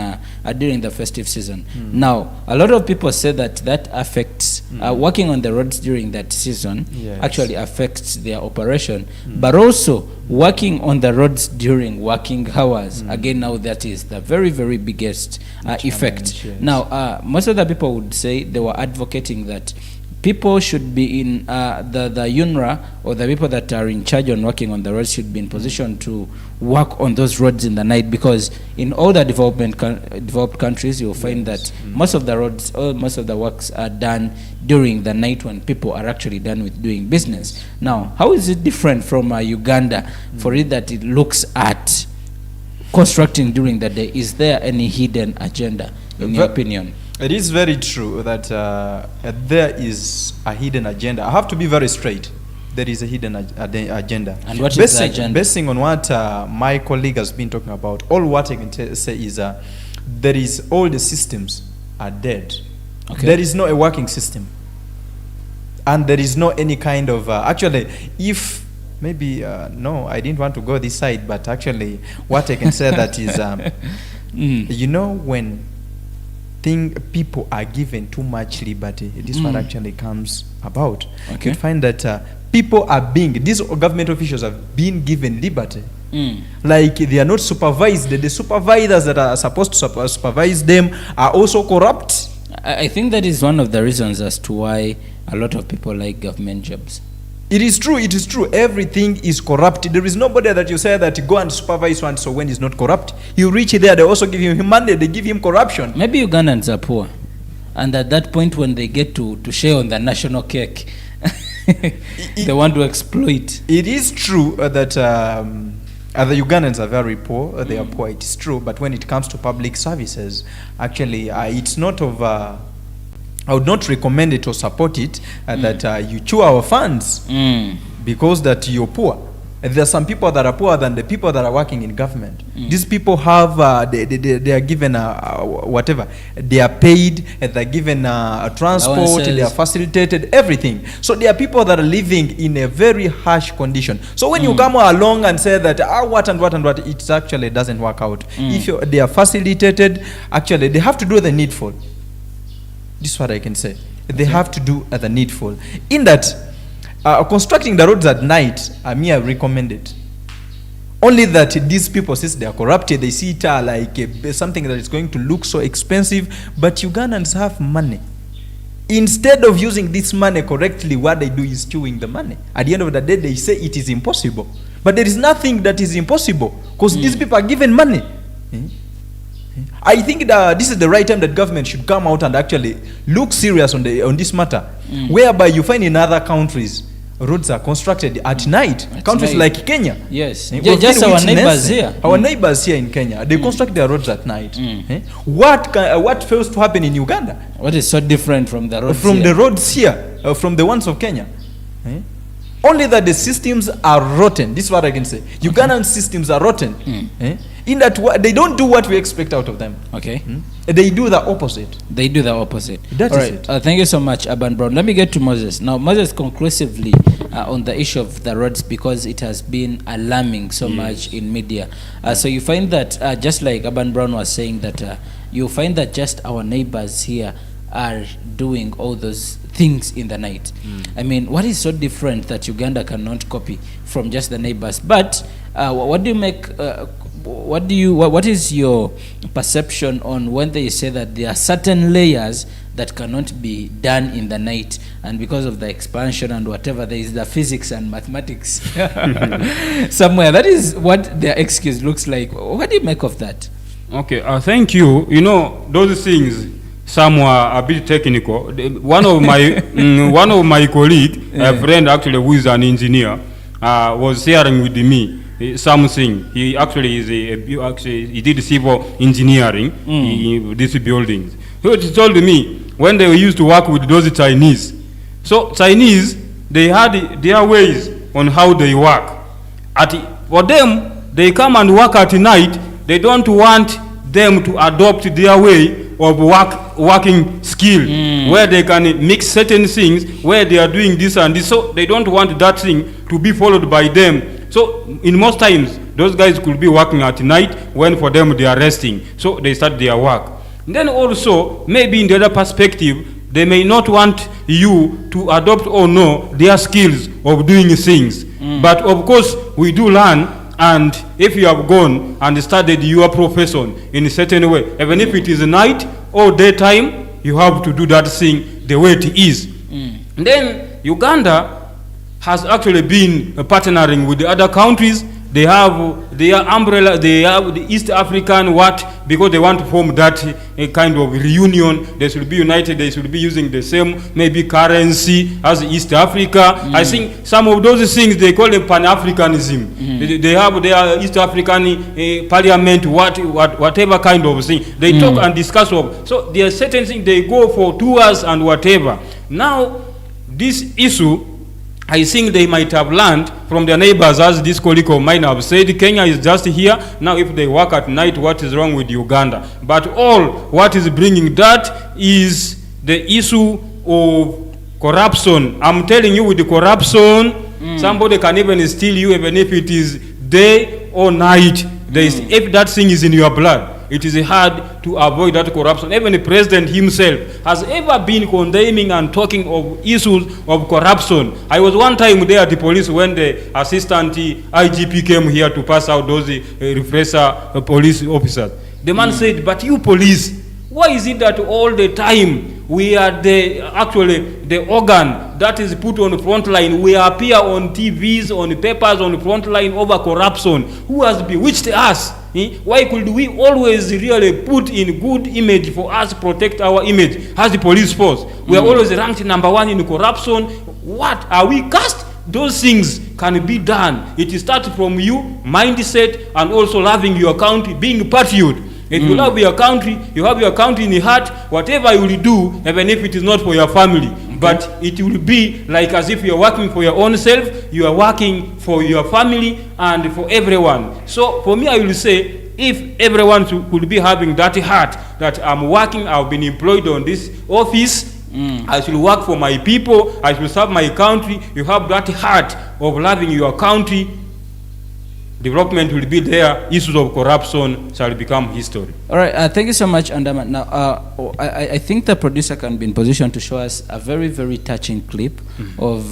during the festive season. Now, a lot of people say that affects working on the roads during that season. Yes. Actually affects their operation, but also working on the roads during working hours. Again, now that is the very, very biggest effect. Yes. Now, most of the people would say they were advocating that people should be in the UNRA, or the people that are in charge on working on the roads should be in position to work on those roads in the night, because in all the developed countries you'll find that most of the roads, or most of the works are done during the night when people are actually done with doing business. Now, how is it different from Uganda for it that it looks at constructing during the day? Is there any hidden agenda in your opinion? It is very true that there is a hidden agenda. I have to be very straight. There is a hidden agenda. And what is the agenda? Basing on what my colleague has been talking about, all what I can say is there is, all the systems are dead. Okay. There is no a working system. And there is no any kind of, actually, if maybe, no, I didn't want to go this side, but actually what I can say that is, you know, when people are given too much liberty, this is what actually comes about. Okay. You find that people are these government officials have been given liberty. Like they are not supervised. The supervisors that are supposed to supervise them are also corrupt. I think that is one of the reasons as to why a lot of people like government jobs. It is true, it is true. Everything is corrupt. There is nobody that you say that go and supervise one, so when he's not corrupt, you reach there, they also give him money, they give him corruption. Maybe Ugandans are poor, and at that point when they get to share on the national cake, they want to exploit. It is true that the Ugandans are very poor, they are poor, it is true, but when it comes to public services, actually it's not of... I would not recommend it or support it that you chew our funds because that you're poor. There are some people that are poorer than the people that are working in government. These people have, they are given whatever. They are paid, they're given transport, Allowances. they are facilitated, everything. So there are people that are living in a very harsh condition. So when you come along and say that, what and what and what, it actually doesn't work out. If they are facilitated, actually they have to do the needful. This is what I can say. They have to do the needful. In that, constructing the roads at night, I recommend it. Only that these people, since they are corrupted, they see it like something that is going to look so expensive. But Ugandans have money. Instead of using this money correctly, what they do is chewing the money. At the end of the day, they say it is impossible. But there is nothing that is impossible, because these people are given money. I think that this is the right time that government should come out and actually look serious on this matter, whereby you find in other countries roads are constructed at night. Countries like Kenya. Yes. We've Just been our witnessing- neighbors here. Our neighbors here in Kenya, they construct their roads at night. What fails to happen in Uganda? What is so different from the roads From here? the roads here, from the ones of Kenya? only that the systems are rotten. This is what I can say. Ugandan systems are rotten. In that they don't do what we expect out of them. Okay. They do the opposite. They do the opposite. That All is right. it. Thank you so much, Aban Brown. Let me get to Moses. Now, Moses, conclusively on the issue of the roads, because it has been alarming so much in media. So you find that, just like Aban Brown was saying, that you find that just our neighbors here are doing all those things in the night. I mean, what is so different that Uganda cannot copy from just the neighbors? But what do you make? What is your perception on when they say that there are certain layers that cannot be done in the night, and because of the expansion and whatever, there is the physics and mathematics somewhere? That is what their excuse looks like. What do you make of that? Okay, thank you. You know, those things, some are a bit technical. One of my one of my colleague, a friend actually who is an engineer, was sharing with me something. He actually is he did civil engineering in these buildings. He told me when they used to work with those Chinese. So Chinese, they had their ways on how they work. For them, they come and work at night. They don't want them to adopt their way of working skill, where they can mix certain things, where they are doing this and this. So they don't want that thing to be followed by them. So in most times, those guys could be working at night when for them they are resting. So they start their work. And then also, maybe in the other perspective, they may not want you to adopt or know their skills of doing things. But of course, we do learn. And if you have gone and studied your profession in a certain way, even if it is night or daytime, you have to do that thing the way it is. And then Uganda has actually been partnering with the other countries. They have their umbrella, they have the East African because they want to form that kind of reunion. They should be united, they should be using the same maybe currency as East Africa. I think some of those things they call it Pan-Africanism. They have their East African parliament, whatever kind of thing. They talk and discuss of. So there are certain things they go for tours and whatever. Now, this issue, I think they might have learned from their neighbors, as this colleague of mine have said. Kenya is just here. Now if they work at night, what is wrong with Uganda? But all what is bringing that is the issue of corruption. I'm telling you, with the corruption, somebody can even steal you even if it is day or night. If that thing is in your blood, it is hard to avoid that corruption. Even the president himself has ever been condemning and talking of issues of corruption. I was one time there at the police when the assistant IGP came here to pass out those refresher police officers. The man said, but you police, why is it that all the time we are the organ that is put on the front line? We appear on TVs, on the papers, on the front line over corruption. Who has bewitched us? Why could we always really put in good image for us, protect our image as the police force? We are always ranked number 1 in corruption. What are we cast? Those things can be done. It starts from you, mindset, and also loving your country, being patriot. If you love your country, you have your country in your heart, whatever you will do, even if it is not for your family, but it will be like as if you are working for your own self, you are working for your family and for everyone. So for me, I will say, if everyone could be having that heart, that I'm working, I've been employed on this office, I should work for my people, I should serve my country. You have that heart of loving your country, development will be there. Issues of corruption shall become history. All right, thank you so much, Andama. Now, I think the producer can be in position to show us a very, very touching clip of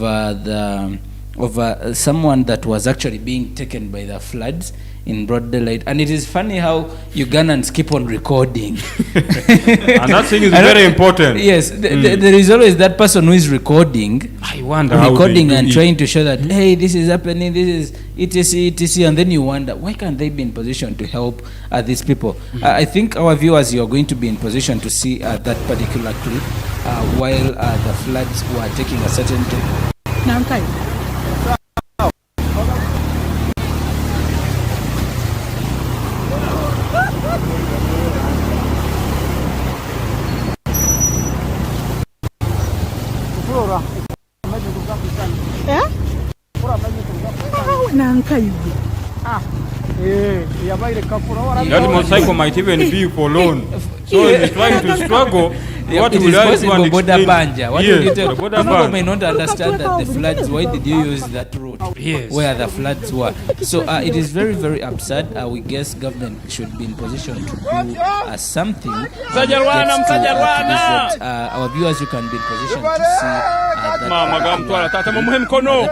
someone that was actually being taken by the floods in broad daylight. And it is funny how Ugandans keep on recording. And that thing is very important. Yes, there is always that person who is recording. I wonder recording and trying to show that, hey, this is happening, this is etc, and then you wonder, why can't they be in position to help these people? I think our viewers, you are going to be in position to see that particular clip while the floods were taking a certain time. That motorcycle might even be for loan. So he's trying to struggle. What it will is I possible want to border explain? banja. What Yes, will you tell? border People ban. may not understand that the floods. Why did you use that route? Yes. Where the floods were. So it is very, very absurd. We guess government should be in position to do something. Our viewers, you can be in position to see that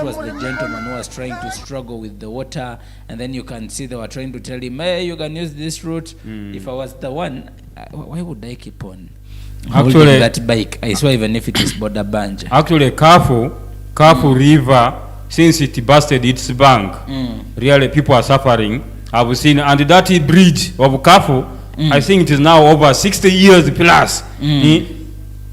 was the gentleman who was trying to struggle with the water, and then you can see they were trying to tell him, hey, you can use this route. If I was the one, why would I keep on holding that bike? I swear, even if it is border banja. Actually, Kafu River, since it busted its bank, really people are suffering. I've seen, and that bridge of Kafu, I think it is now over 60 years plus.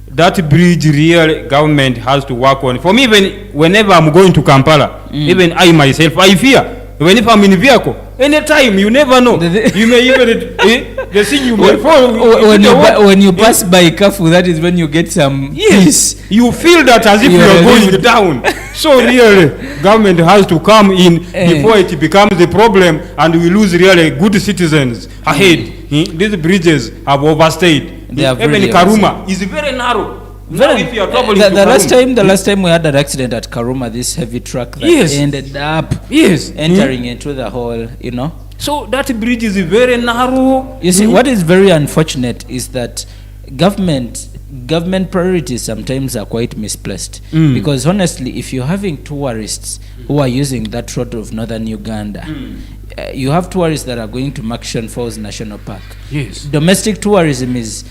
That bridge, real government has to work on. For me, even whenever I'm going to Kampala, even I myself, I fear. Even if I'm in a vehicle, anytime, you never know. You may even the thing you may fall. When you pass by Kafu, that is when you get some peace. You feel that as if you are going down. So really, government has to come in before it becomes the problem, and we lose really good citizens ahead. These bridges have overstayed. Even Karuma is very narrow. If you are the last time we had an accident at Karuma, this heavy truck that ended up entering into the hole, you know. So that bridge is very narrow. You see, what is very unfortunate is that government priorities sometimes are quite misplaced. Because honestly, if you're having tourists who are using that road of northern Uganda, you have tourists that are going to Makshon Falls National Park. Yes. Domestic tourism is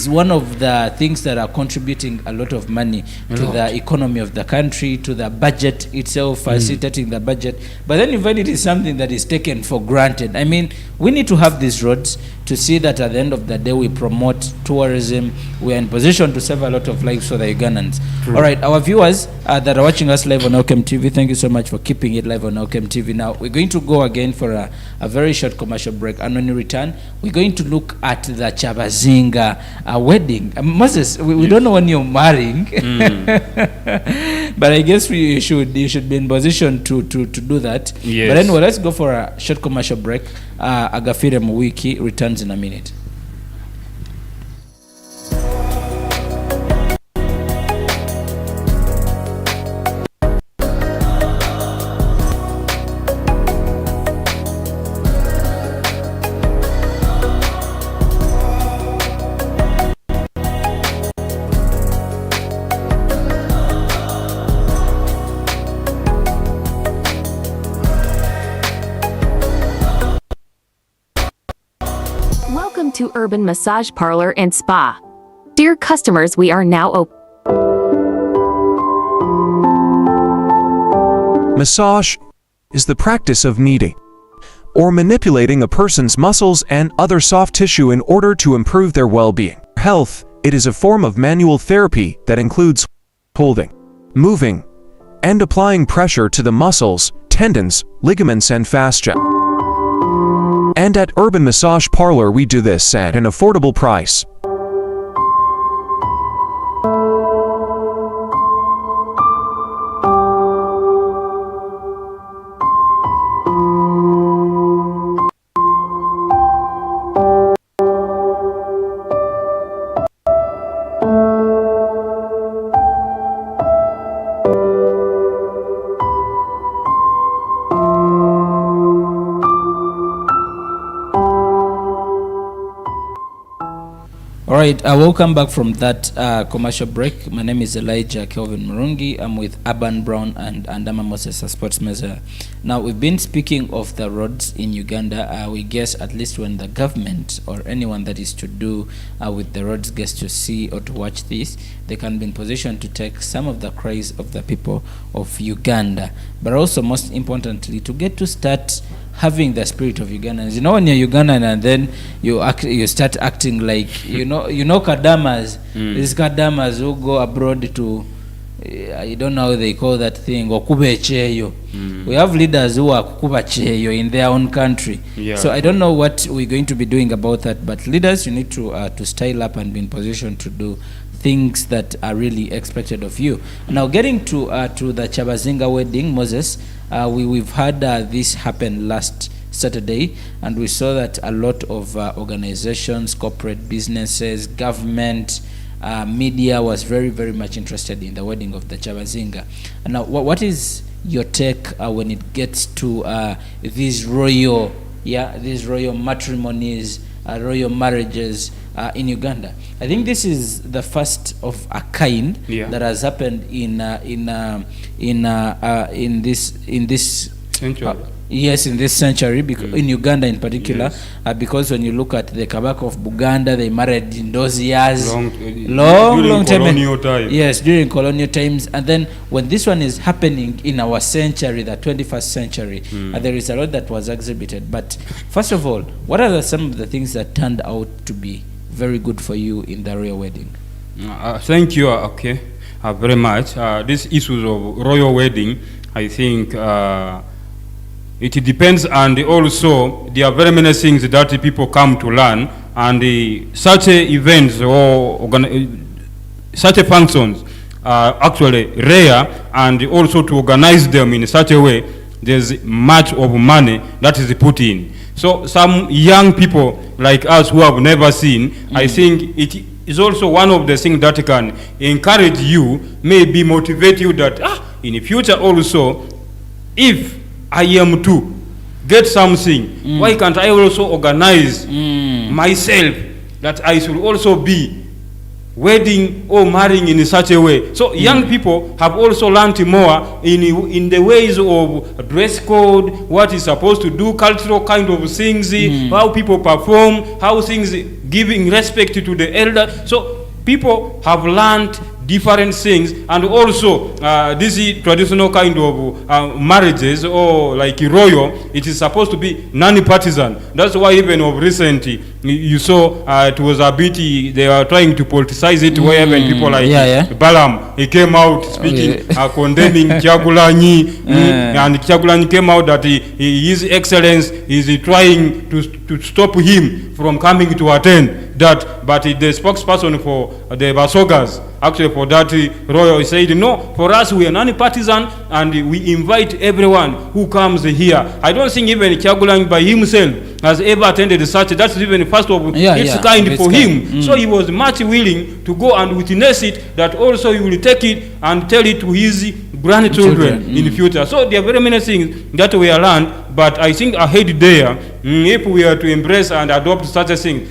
one of the things that are contributing a lot of money to the economy of the country, to the budget itself, facilitating the budget. But then even it is something that is taken for granted. I mean, we need to have these roads to see that at the end of the day we promote tourism. We are in position to save a lot of lives for the Ugandans. All right, our viewers that are watching us live on Elkem TV, thank you so much for keeping it live on Elkem TV. Now, we're going to go again for a very short commercial break, and when we return, we're going to look at the Chabazinga wedding. Moses, we don't know when you're marrying, but I guess you should be in position to do that. Yes. But anyway, let's go for a short commercial break. Agafiire Wiki returns in a minute. Welcome to Urban Massage Parlor and Spa. Dear customers, we are now open. Massage is the practice of kneading or manipulating a person's muscles and other soft tissue in order to improve their well-being. Health, it is a form of manual therapy that includes holding, moving, and applying pressure to the muscles, tendons, ligaments, and fascia. And at Urban Massage Parlor, we do this at an affordable price. All right, welcome back from that commercial break. My name is Elijah Kelvin Murungi. I'm with Urban Brown and Andama Moses, a sports measure. Now, we've been speaking of the roads in Uganda. We guess at least when the government or anyone that is to do with the roads gets to see or to watch this, they can be in position to take some of the cries of the people of Uganda, but also most importantly to get to start having the spirit of Ugandans. You know, when you're Ugandan and then you start acting like you know kadamas. These kadamas who go abroad to I don't know how they call that thing, okube cheyo. We have leaders who are kukuba cheyo in their own country. So I don't know what we're going to be doing about that, but leaders, you need to style up and be in position to do things that are really expected of you. Now, getting to the Chabazinga wedding, Moses, We've had this happen last Saturday, and we saw that a lot of organizations, corporate businesses, government, media was very, very much interested in the wedding of the Chabazinga. And now, what is your take when it gets to these royal matrimonies, royal marriages in Uganda? I think this is the first of a kind that has happened in this Century. Yes, in this century, in Uganda in particular, Yes. Because when you look at the Kabaka of Buganda, they married in those years, Long long time. colonial time. Yes, during colonial times. And then when this one is happening in our century, the 21st century, there is a lot that was exhibited. But first of all, what are some of the things that turned out to be very good for you in the royal wedding? Thank you, very much. These issues of royal wedding, I think it depends, and also there are very many things that people come to learn, and such events or such functions are actually rare, and also to organize them in such a way, there's much of money that is put in. So some young people like us who have never seen, I think it is also one of the things that can encourage you, maybe motivate you that in the future also, if I am to get something, why can't I also organize myself that I should also be wedding or marrying in such a way? So young people have also learned more in the ways of dress code, what is supposed to do, cultural kind of things, how people perform, how things, giving respect to the elder. So people have learned different things, and also this traditional kind of marriages, or like royal, it is supposed to be non-partisan. That's why even of recent you saw it was a bit, they are trying to politicize it, where even people like Balaam, he came out speaking, condemning Kyagulanyi, and Kyagulanyi came out that his excellence is trying to stop him from coming to attend that, but the spokesperson for the Basogas, actually for that royal, said, no, for us we are non-partisan, and we invite everyone who comes here. I don't think even Kyagulanyi by himself has ever attended such. That's even first of its kind for him. So he was much willing to go and witness it, that also he will take it and tell it to his grandchildren in the future. So there are very many things that we are learned, but I think ahead there, if we are to embrace and adopt such a thing,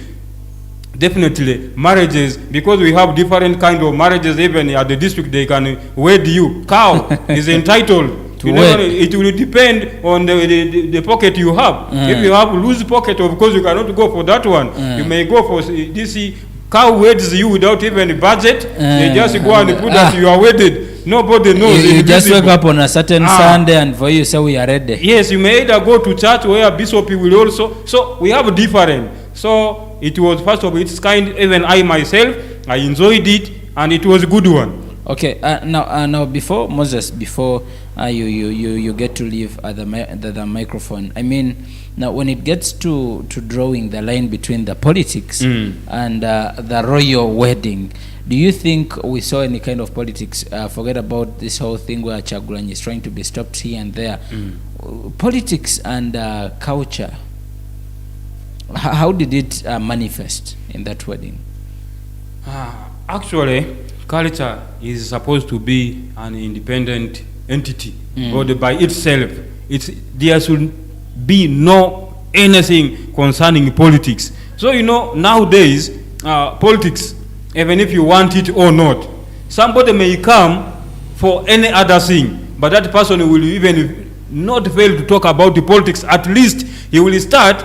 definitely marriages, because we have different kind of marriages. Even at the district, they can wed you. Cow is entitled to wed. It will depend on the pocket you have. If you have loose pocket, of course you cannot go for that one. You may go for this. Cow weds you without even budget. They just go and put that you are wedded. Nobody knows. You just wake up on a certain Sunday and for you say we are ready. Yes, you may either go to church where bishop will also. So we have different. So it was first of its kind. Even I myself, I enjoyed it, and it was a good one. Okay. Now before Moses, before you get to leave the microphone. I mean, now when it gets to drawing the line between the politics and the royal wedding, do you think we saw any kind of politics? Forget about this whole thing where Kyagulanyi is trying to be stopped here and there. Politics and culture. How did it manifest in that wedding? Actually, culture is supposed to be an independent entity, but by itself. There should be no anything concerning politics. So nowadays, politics, even if you want it or not, somebody may come for any other thing, but that person will even not fail to talk about the politics. At least he will start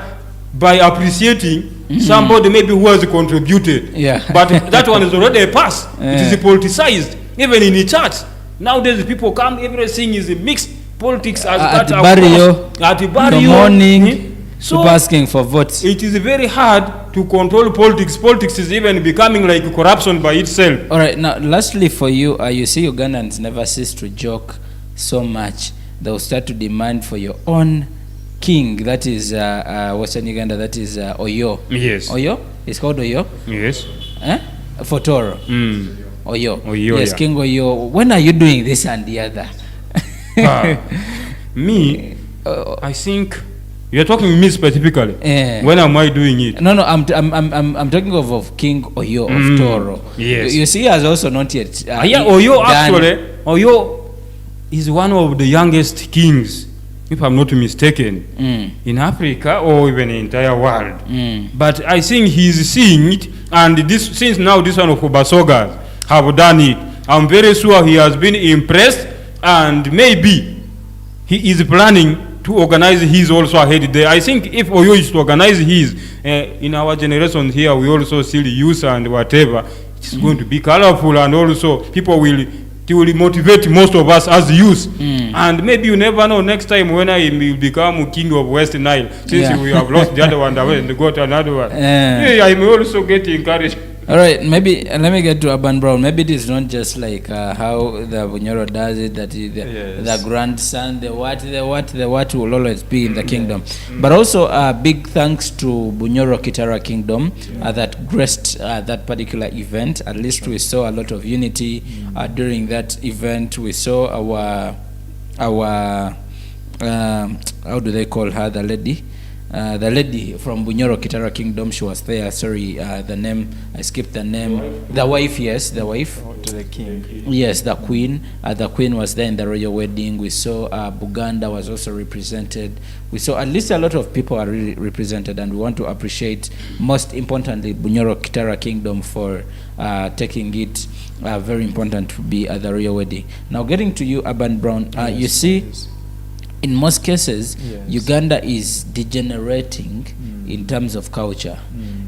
by appreciating somebody maybe who has contributed. But that one is already a pass. It is politicized. Even in the church, nowadays people come, everything is mixed. Politics has got at burial, in the morning, so asking for votes. It is very hard to control politics. Politics is even becoming like corruption by itself. All right, now lastly for you, you see Ugandans never cease to joke so much. They will start to demand for your own king, that is Western Uganda, that is Oyo. Yes. Oyo? It's called Oyo? Yes. Fotoro. Oyo. Oyo. Yes, King Oyo. When are you doing this and the other? Me, I think you're talking me specifically. When am I doing it? No, I'm talking of King Oyo of Toro. Yes. You see, he has also not yet. Yeah, Oyo actually. Oyo is one of the youngest kings, if I'm not mistaken, in Africa or even in the entire world. But I think he's seeing it, and this since now this one of Busoga have done it. I'm very sure he has been impressed, and maybe he is planning to organize his also ahead there. I think if Oyo is to organize his, in our generation here, we also see the youth and whatever, it's going to be colorful, and also people will motivate most of us as youth. And maybe you never know, next time when I will become king of West Nile, since we have lost the other one and got another one, I may also get encouraged. All right, maybe let me get to Urban Brown. Maybe it is not just like how the Bunyoro does it, that the grandson, the what will always be in the kingdom. But also big thanks to Bunyoro Kitara Kingdom that graced that particular event. At least we saw a lot of unity during that event. We saw our how do they call her, the lady? The lady from Bunyoro Kitara Kingdom, she was there. Sorry, the name, I skipped the name. The wife, yes, the wife. To the king. Yes, the queen. The queen was there in the royal wedding. We saw Buganda was also represented. We saw at least a lot of people are really represented, and we want to appreciate, most importantly, Bunyoro Kitara Kingdom for taking it very important to be at the royal wedding. Now, getting to you, Urban Brown, you see. In most cases, Uganda is degenerating in terms of culture.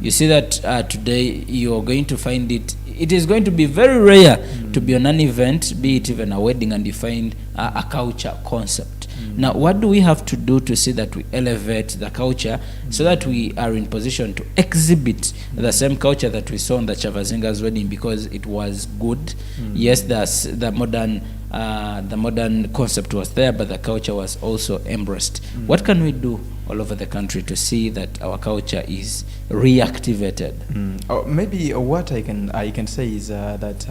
You see that today you're going to find it is going to be very rare to be on an event, be it even a wedding, and you find a culture concept. Now, what do we have to do to see that we elevate the culture so that we are in position to exhibit the same culture that we saw on the Chavazinga's wedding, because it was good? Yes, the modern concept was there, but the culture was also embraced. What can we do all over the country to see that our culture is reactivated? Maybe what I can say is that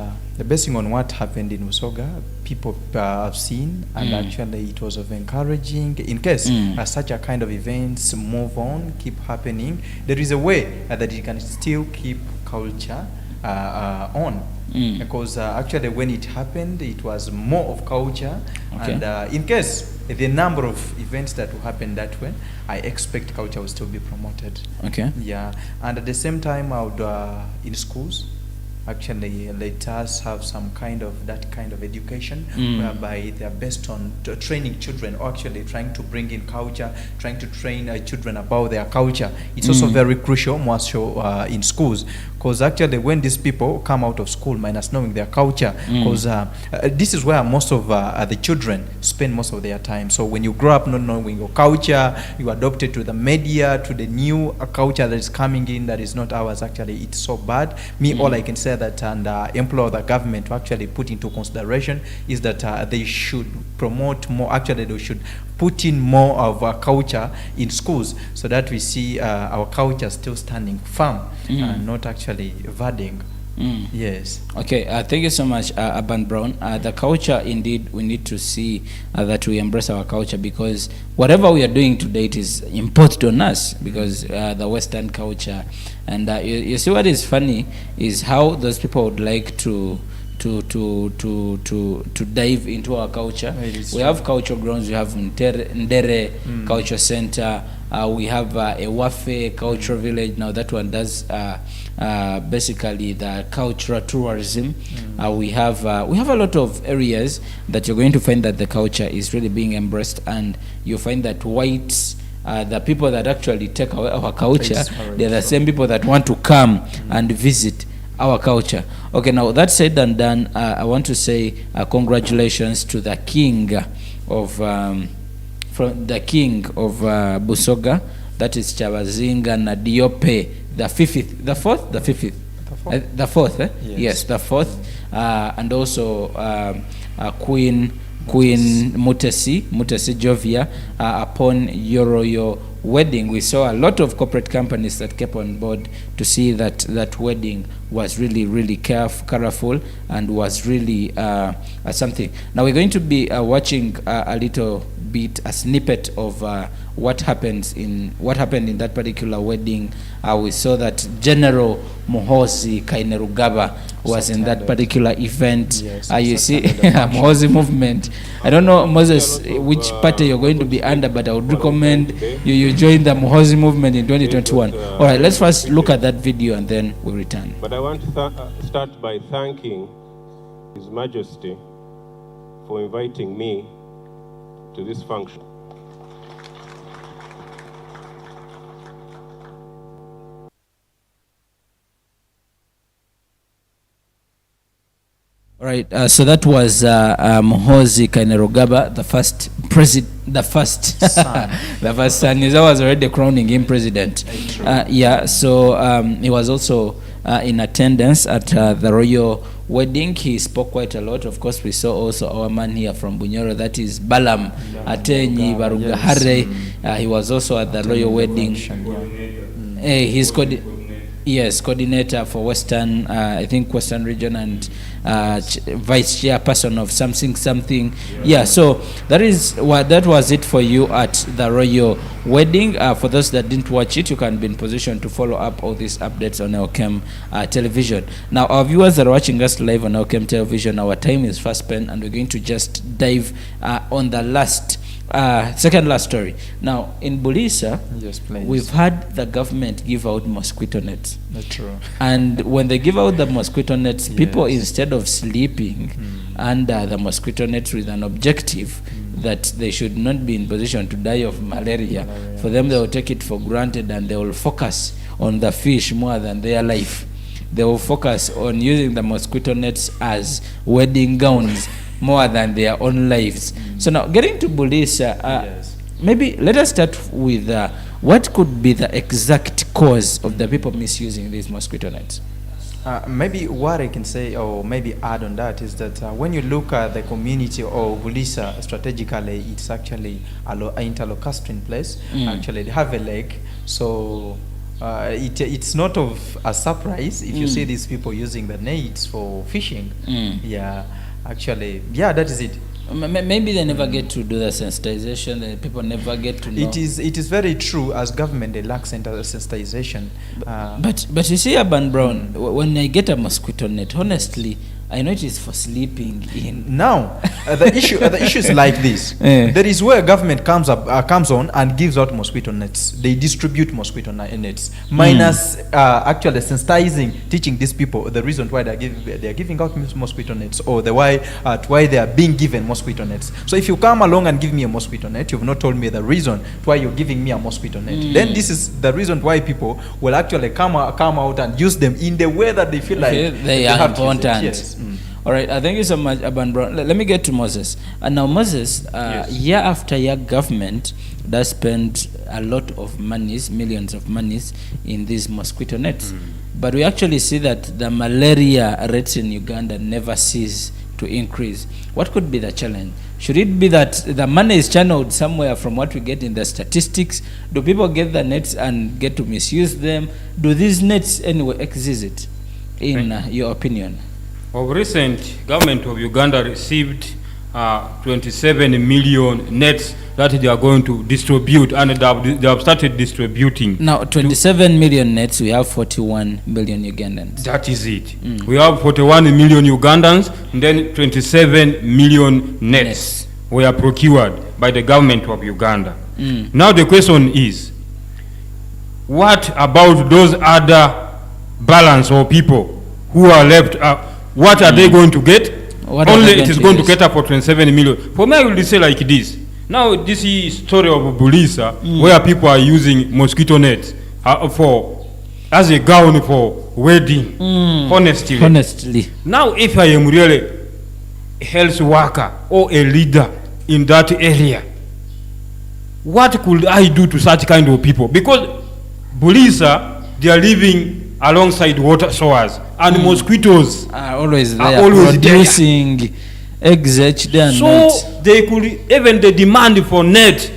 basing on what happened in Busoga, people have seen, and actually it was of encouraging. In case such a kind of events move on, keep happening, there is a way that you can still keep culture on. Because actually when it happened, it was more of culture. And in case the number of events that will happen that way, I expect culture will still be promoted. Yeah. And at the same time, I would in schools, actually let us have some kind of that kind of education whereby they are based on training children, or actually trying to bring in culture, trying to train children about their culture. It's also very crucial, more so in schools, because actually when these people come out of school minus knowing their culture, because this is where most of the children spend most of their time. So when you grow up not knowing your culture, you adopt it to the media, to the new culture that is coming in that is not ours. Actually, it's so bad. All I can say that and implore the government to actually put into consideration is that they should promote more. Actually, they should put in more of our culture in schools, so that we see our culture still standing firm and not actually evading. Yes. Okay. Thank you so much, Urban Brown. The culture, indeed, we need to see that we embrace our culture, because whatever we are doing today, it is imposed on us, because the Western culture. And you see, what is funny is how those people would like to dive into our culture. We have cultural grounds. We have Ndere Culture Center. We have a Wafe Cultural Village. Now that one does basically the cultural tourism. We have a lot of areas that you're going to find that the culture is really being embraced, and you find that whites, the people that actually take away our culture, they're the same people that want to come and visit our culture. Okay, now that said and done, I want to say congratulations to the king of Busoga, that is Chavazinga Nadiope, the fourth, yes, the fourth, and also Queen Mutesi Jovia, upon your royal wedding. We saw a lot of corporate companies that came on board to see that wedding was really colorful and was really something. Now we're going to be watching a little bit, a snippet of what happened in that particular wedding. We saw that General Muhoozi Kainerugaba was in that particular event. Yes, You it's see, a kind of Muhoozi movement. I don't know, Moses, which party you're going to be under, but I would recommend you join the Muhoozi movement in 2021. All right, let's first look at that video and then we'll return. But I want to start by thanking His Majesty for inviting me to this function. All right, so that was Muhoozi Kainerugaba, the first son. The first son. That was already crowning him president. So he was also in attendance at the royal wedding. He spoke quite a lot. Of course, we saw also our man here from Bunyoro, that is Balaam Atenyi Barugahare. He was also at the royal wedding. He's coordinator for Western, I think Western region, and vice chairperson of something. So that was it for you at the royal wedding. For those that didn't watch it, you can be in position to follow up all these updates on Elkem television. Now, our viewers that are watching us live on Elkem television, our time is fast spent, and we're going to just dive on the second last story. Now, in Bulisa, Yes, please. we've had the government give out mosquito nets. That's true. And when they give out the mosquito nets, people, Yes. instead of sleeping under the mosquito nets with an objective that they should not be in position to die of malaria, for them, they will take it for granted and they will focus on the fish more than their life. They will focus on using the mosquito nets as wedding gowns more than their own lives. So now, getting to Bulisa, maybe let us start with what could be the exact cause of the people misusing these mosquito nets? Maybe what I can say, or maybe add on that, is that when you look at the community of Bulisa strategically, it's actually an interlocustrian place. Actually, they have a lake, so it's not of a surprise if you see these people using the nets for fishing. Actually, that is it. Maybe they never get to do the sensitization. The people never get to know. It is very true. As government, they lack sensitization. But you see, Urban Brown, when I get a mosquito net, honestly, I know it is for sleeping in. Now, the issue is like this. There is where government comes on and gives out mosquito nets. They distribute mosquito nets, minus actually sensitizing, teaching these people the reason why they are giving out mosquito nets, or why they are being given mosquito nets. So if you come along and give me a mosquito net, you've not told me the reason why you're giving me a mosquito net. Then this is the reason why people will actually come out and use them in the way that they feel like they are have to use it. important. Yes. All right, thank you so much, Urban Brown. Let me get to Moses. And now, Moses, year after year, government does spend a lot of monies, millions of monies, in these mosquito nets. But we actually see that the malaria rates in Uganda never cease to increase. What could be the challenge? Should it be that the money is channeled somewhere from what we get in the statistics? Do people get the nets and get to misuse them? Do these nets anyway exist, in your opinion? Of recent, government of Uganda received 27 million nets that they are going to distribute, and they have started distributing. Now, 27 million nets, we have 41 million Ugandans. That is it. We have 41 million Ugandans, and then 27 million nets were procured by the government of Uganda. Now the question is, what about those other balance of people who are left? What are they going to get? Only it is going to cater for 27 million. For me, I will say like this. Now, this is story of Bulisa, where people are using mosquito nets as a gown for wedding. Honestly. Now, if I am really a health worker or a leader in that area, what could I do to such kind of people? Because Bulisa, they are living alongside water sources, and mosquitoes are always there, producing eggs each day and night. So they could, even the demand for net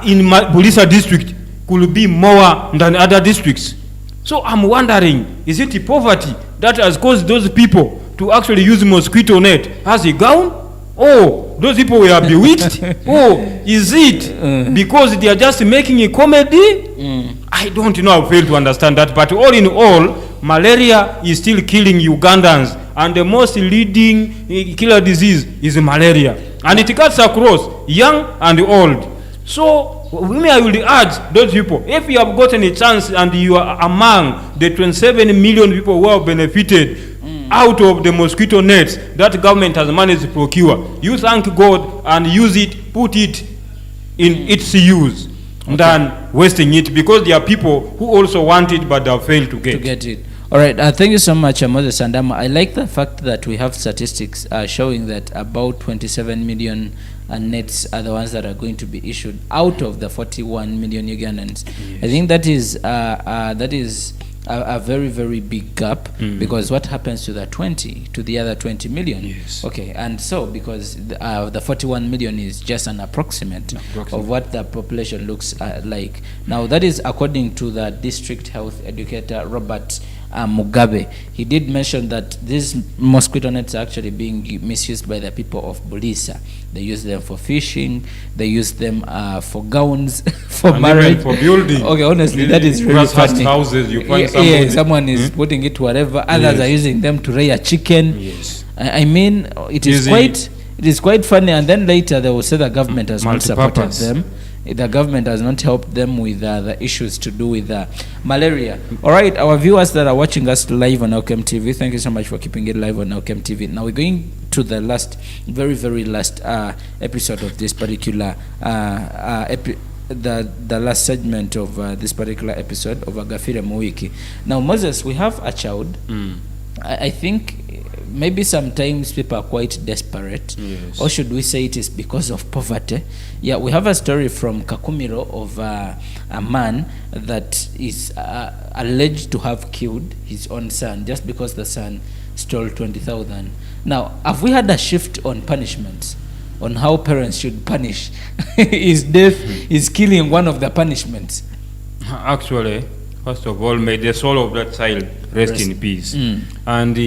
in Bulisa district could be more than other districts. So I'm wondering, is it poverty that has caused those people to actually use mosquito net as a gown? oh, those people were bewitched. Oh, is it because they are just making a comedy? I don't know, I fail to understand that. But all in all, malaria is still killing Ugandans, and the most leading killer disease is malaria. And it cuts across young and old. So, I will urge those people, if you have gotten a chance and you are among the 27 million people who have benefited out of the mosquito nets that government has managed to procure, you thank God and use it, put it in its use, than wasting it, because there are people who also want it but they have failed to get it. All right, thank you so much, Moses Andama. I like the fact that we have statistics showing that about 27 million nets are the ones that are going to be issued out of the 41 million Ugandans. Yes. I think that is a very, very big gap, because what happens to the other 20 million? Yes. Okay, and so because the 41 million is just an approximate of what the population looks like. Now, that is according to the district health educator, Robert Mugabe. He did mention that these mosquito nets are actually being misused by the people of Bulisa. They use them for fishing, they use them for gowns, for and marriage, for building. Okay, honestly, that is really funny. Houses, you find someone is putting it whatever. Others are using them to rear chicken. Yes. I mean, it is quite funny. And then later they will say the government has not supported them. The government has not helped them with the issues to do with malaria. All right, our viewers that are watching us live on Elkem TV, thank you so much for keeping it live on Elkem TV. Now we're going to the last, very, very last episode of this particular the last segment of this particular episode of Agafiire Wiki. Now, Moses, we have a child. I think maybe sometimes people are quite desperate, or should we say it is because of poverty. Yeah, we have a story from Kakumiro of a man that is alleged to have killed his own son just because the son stole 20,000. Now, have we had a shift on punishments, on how parents should punish? Is death is killing one of the punishments? Actually, first of all, may the soul of that child rest in peace. And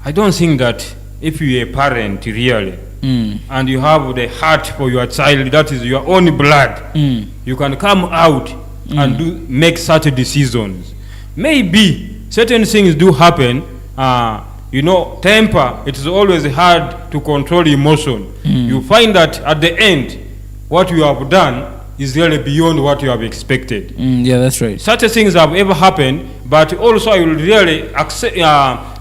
I don't think that if you're a parent really, and you have the heart for your child, that is your own blood, you can come out and make such decisions. Maybe certain things do happen. Temper, it is always hard to control emotion. You find that at the end, what you have done is really beyond what you have expected. Yeah, that's right. Such things have ever happened, but also I will really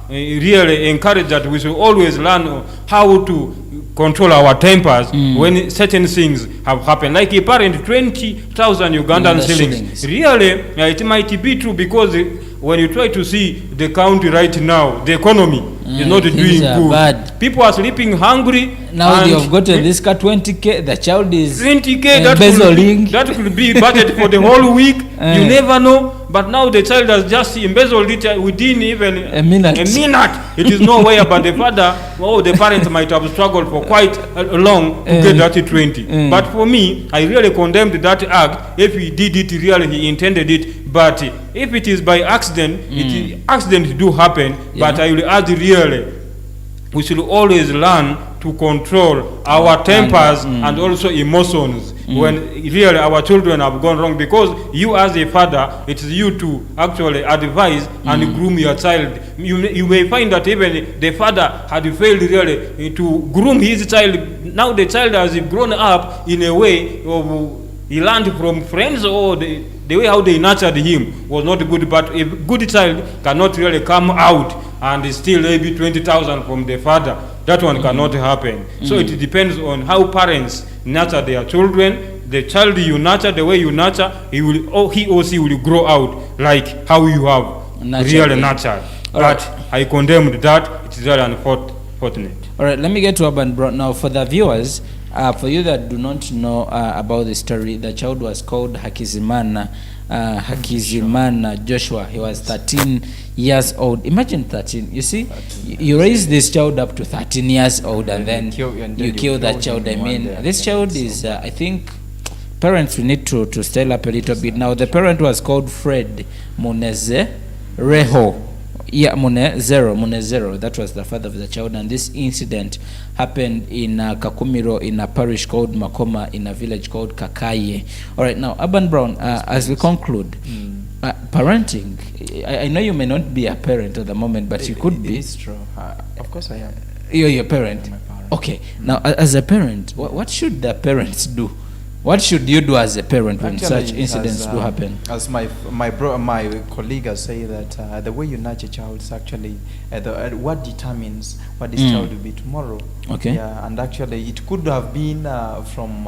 really encourage that we should always learn how to control our tempers when certain things have happened. Like a parent, 20,000 Ugandan shillings. Really, it might be true, because when you try to see the country right now, the economy is not doing good. Bad. People are sleeping hungry. Now they have gotten this car 20K, the child is 20K, that could be budget for the whole week. You never know. But now the child has just embezzled it within even a minute. It is nowhere, but the father, the parents might have struggled for quite long to get that 20. But for me, I really condemned that act. If he did it really, he intended it. But if it is by accident, accidents do happen. But I will add really, we should always learn to control our tempers and also emotions when really our children have gone wrong, because you as a father, it is you to actually advise and groom your child. You may find that even the father had failed really to groom his child. Now the child has grown up in a way of, he learned from friends, or the way how they nurtured him was not good. But a good child cannot really come out and still maybe 20,000 from the father. That one cannot happen. So it depends on how parents nurture their children. The child you nurture, the way you nurture, he or she will grow out like how you have really nurtured. But I condemned that. It is very unfortunate. All right, let me get to Urban Brown now. For the viewers, for you that do not know about the story, the child was called Hakizimana Joshua. He was 13 years old. Imagine 13. You see, you raise this child up to 13 years old, and then you kill that child. I mean, this child is, I think, parents will need to style up a little bit. Now, the parent was called Fred Muneze Reho. Yeah, Munezero, that was the father of the child, and this incident happened in Kakumiro, in a parish called Makoma, in a village called Kakaye. All right, now, Urban Brown, as we conclude, parenting, I know you may not be a parent at the moment, but you could be. It is true. Of course I am. You're your parent? I'm a parent. Okay, now, as a parent, what should the parents do? What should you do as a parent when such incidents do happen? As my colleague has said that the way you nurture a child is actually what determines what this child will be tomorrow. Okay. Yeah, and actually it could have been from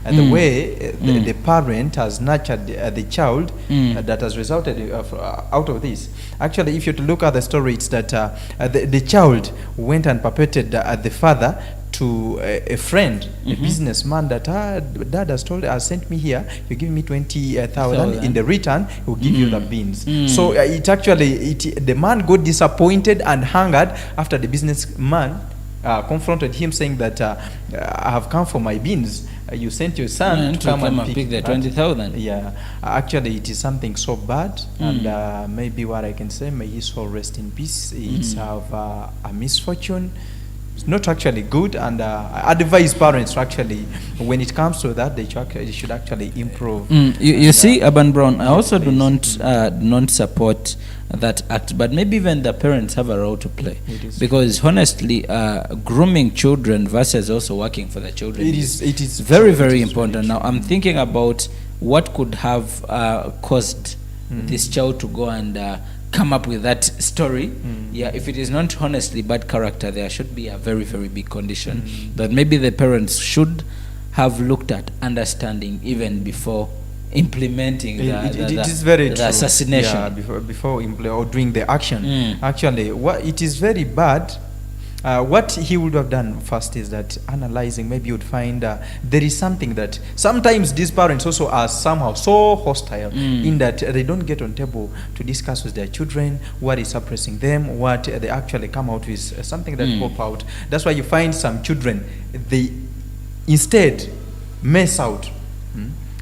the way the parent has nurtured the child that has resulted out of this. Actually, if you look at the story, it's that the child went and perpetrated the father to a friend, a businessman, that dad has sent me here. You give me 20,000. In the return, he will give you the beans. So the man got disappointed and hungered after the businessman confronted him, saying that I have come for my beans. You sent your son to come and pick the 20,000. Yeah, actually, it is something so bad, and maybe what I can say, may his soul rest in peace. It's have a misfortune. It's not actually good, and I advise parents to actually, when it comes to that, they should actually improve. You see, Urban Brown, I also do not support that act, but maybe even the parents have a role to play, because honestly, grooming children versus also working for the children it is very, very important. Now, I'm thinking about what could have caused this child to go and come up with that story. Yeah, if it is not honestly bad character, there should be a very, very big condition that maybe the parents should have looked at, understanding even before implementing the assassination. Yeah, before or doing the action. Actually, it is very bad. What he would have done first is that analyzing, maybe you would find there is something that sometimes these parents also are somehow so hostile in that they don't get on table to discuss with their children what is suppressing them, what they actually come out with, something that pop out. That's why you find some children, they instead mess out.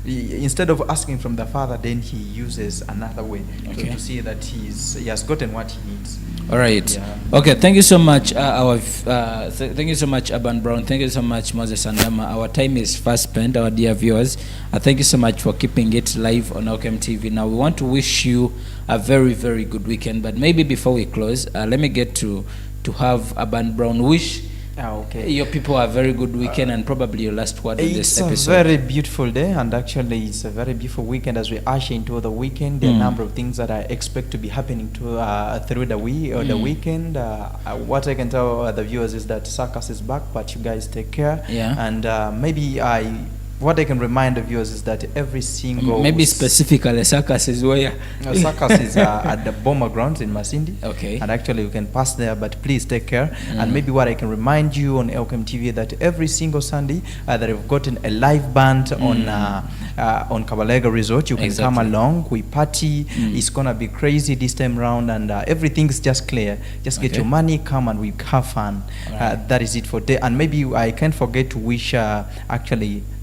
Instead of asking from the father, then he uses another way to see that he has gotten what he needs. All right. Yeah. Okay. Thank you so much. Thank you so much, Urban Brown. Thank you so much, Moses Andama. Our time is fast spent, our dear viewers. Thank you so much for keeping it live on Welcome TV. Now, we want to wish you a very, very good weekend. But maybe before we close, let me get to have Urban Brown wish your people a very good weekend, and probably your last word on this episode. It's a very beautiful day, and actually it's a very beautiful weekend as we usher into the weekend. There are a number of things that I expect to be happening through the weekend. What I can tell the viewers is that circus is back, but you guys take care. Yeah. And what I can remind the viewers is that every single... Maybe specifically circus is where? Circus is at the Bomber Grounds in Masindi. Okay. And actually you can pass there, but please take care. And maybe what I can remind you on Welcome TV that every single Sunday that we've gotten a live band on Kabalega Resort. You can come along, we party. It's gonna be crazy this time round, and everything's just clear. Just get your money, come and we have fun. That is it for today. And maybe I can't forget to wish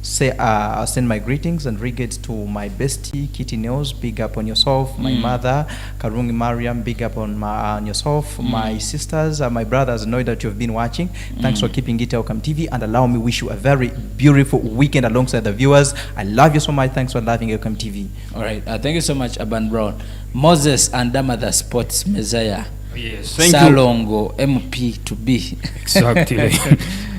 send my greetings and regards to my bestie Kitty Nels, big up on yourself. My mother Karungi Mariam, big up on yourself. My sisters, my brothers, know that you've been watching. Thanks for keeping it Welcome TV, and allow me wish you a very beautiful weekend alongside the viewers. I love you so much. Thanks for loving Welcome TV. All right, thank you so much, Urban Brown. Moses Andama, the sports messiah. Yes, thank Salongo, MP to be. Exactly.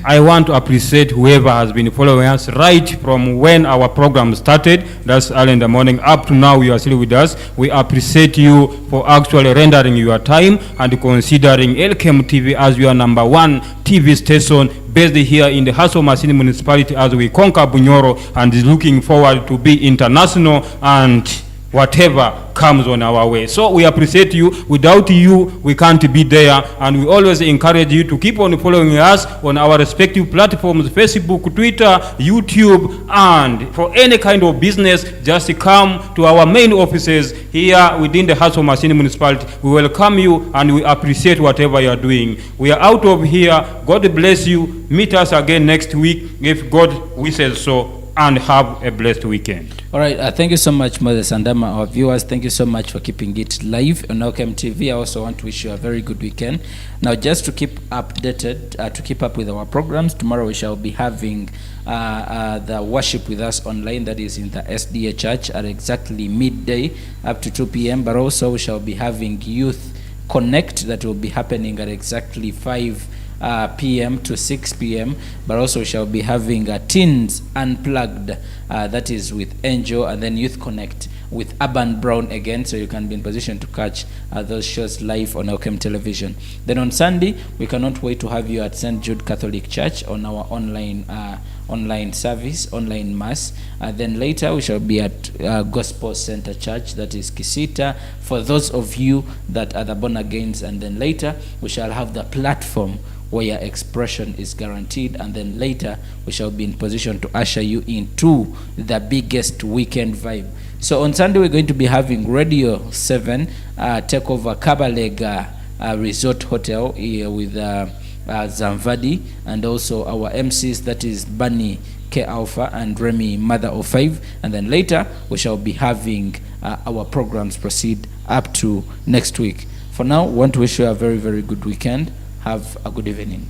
I want to appreciate whoever has been following us right from when our program started. That's early in the morning up to now. You are still with us. We appreciate you for actually rendering your time and considering LKM TV as your #1 TV station based here in the Hasso Masini municipality as we conquer Bunyoro, and is looking forward to be international and whatever comes on our way. So we appreciate you. Without you, we can't be there, and we always encourage you to keep on following us on our respective platforms, Facebook, Twitter, YouTube, and for any kind of business, just come to our main offices here within the Hasso Masini municipality. We welcome you, and we appreciate whatever you are doing. We are out of here. God bless you. Meet us again next week if God wishes so. and have a blessed weekend. All right, thank you so much, Moses Andama. Our viewers, thank you so much for keeping it live on Welcome TV. I also want to wish you a very good weekend. Now, just to keep updated, to keep up with our programs, tomorrow we shall be having the worship with us online, that is in the SDA Church at exactly midday up to 2 p.m. But also we shall be having Youth Connect that will be happening at exactly 5 p.m. to 6 p.m. But also we shall be having Teens Unplugged, that is with Angel, and then Youth Connect with Urban Brown again, so you can be in position to catch those shows live on Welcome Television. Then on Sunday, we cannot wait to have you at St. Jude Catholic Church on our online service, online mass. Then later we shall be at Gospel Center Church, that is Kisita, for those of you that are the born agains. And then later we shall have the platform where your expression is guaranteed, and then later we shall be in position to usher you into the biggest weekend vibe. So on Sunday we're going to be having Radio 7 take over Kabalega Resort Hotel here with Zamvadi, and also our MCs, that is Bunny K Alpha and Remy Mother of 5. And then later we shall be having our programs proceed up to next week. For now, want to wish you a very, very good weekend. Have a good evening.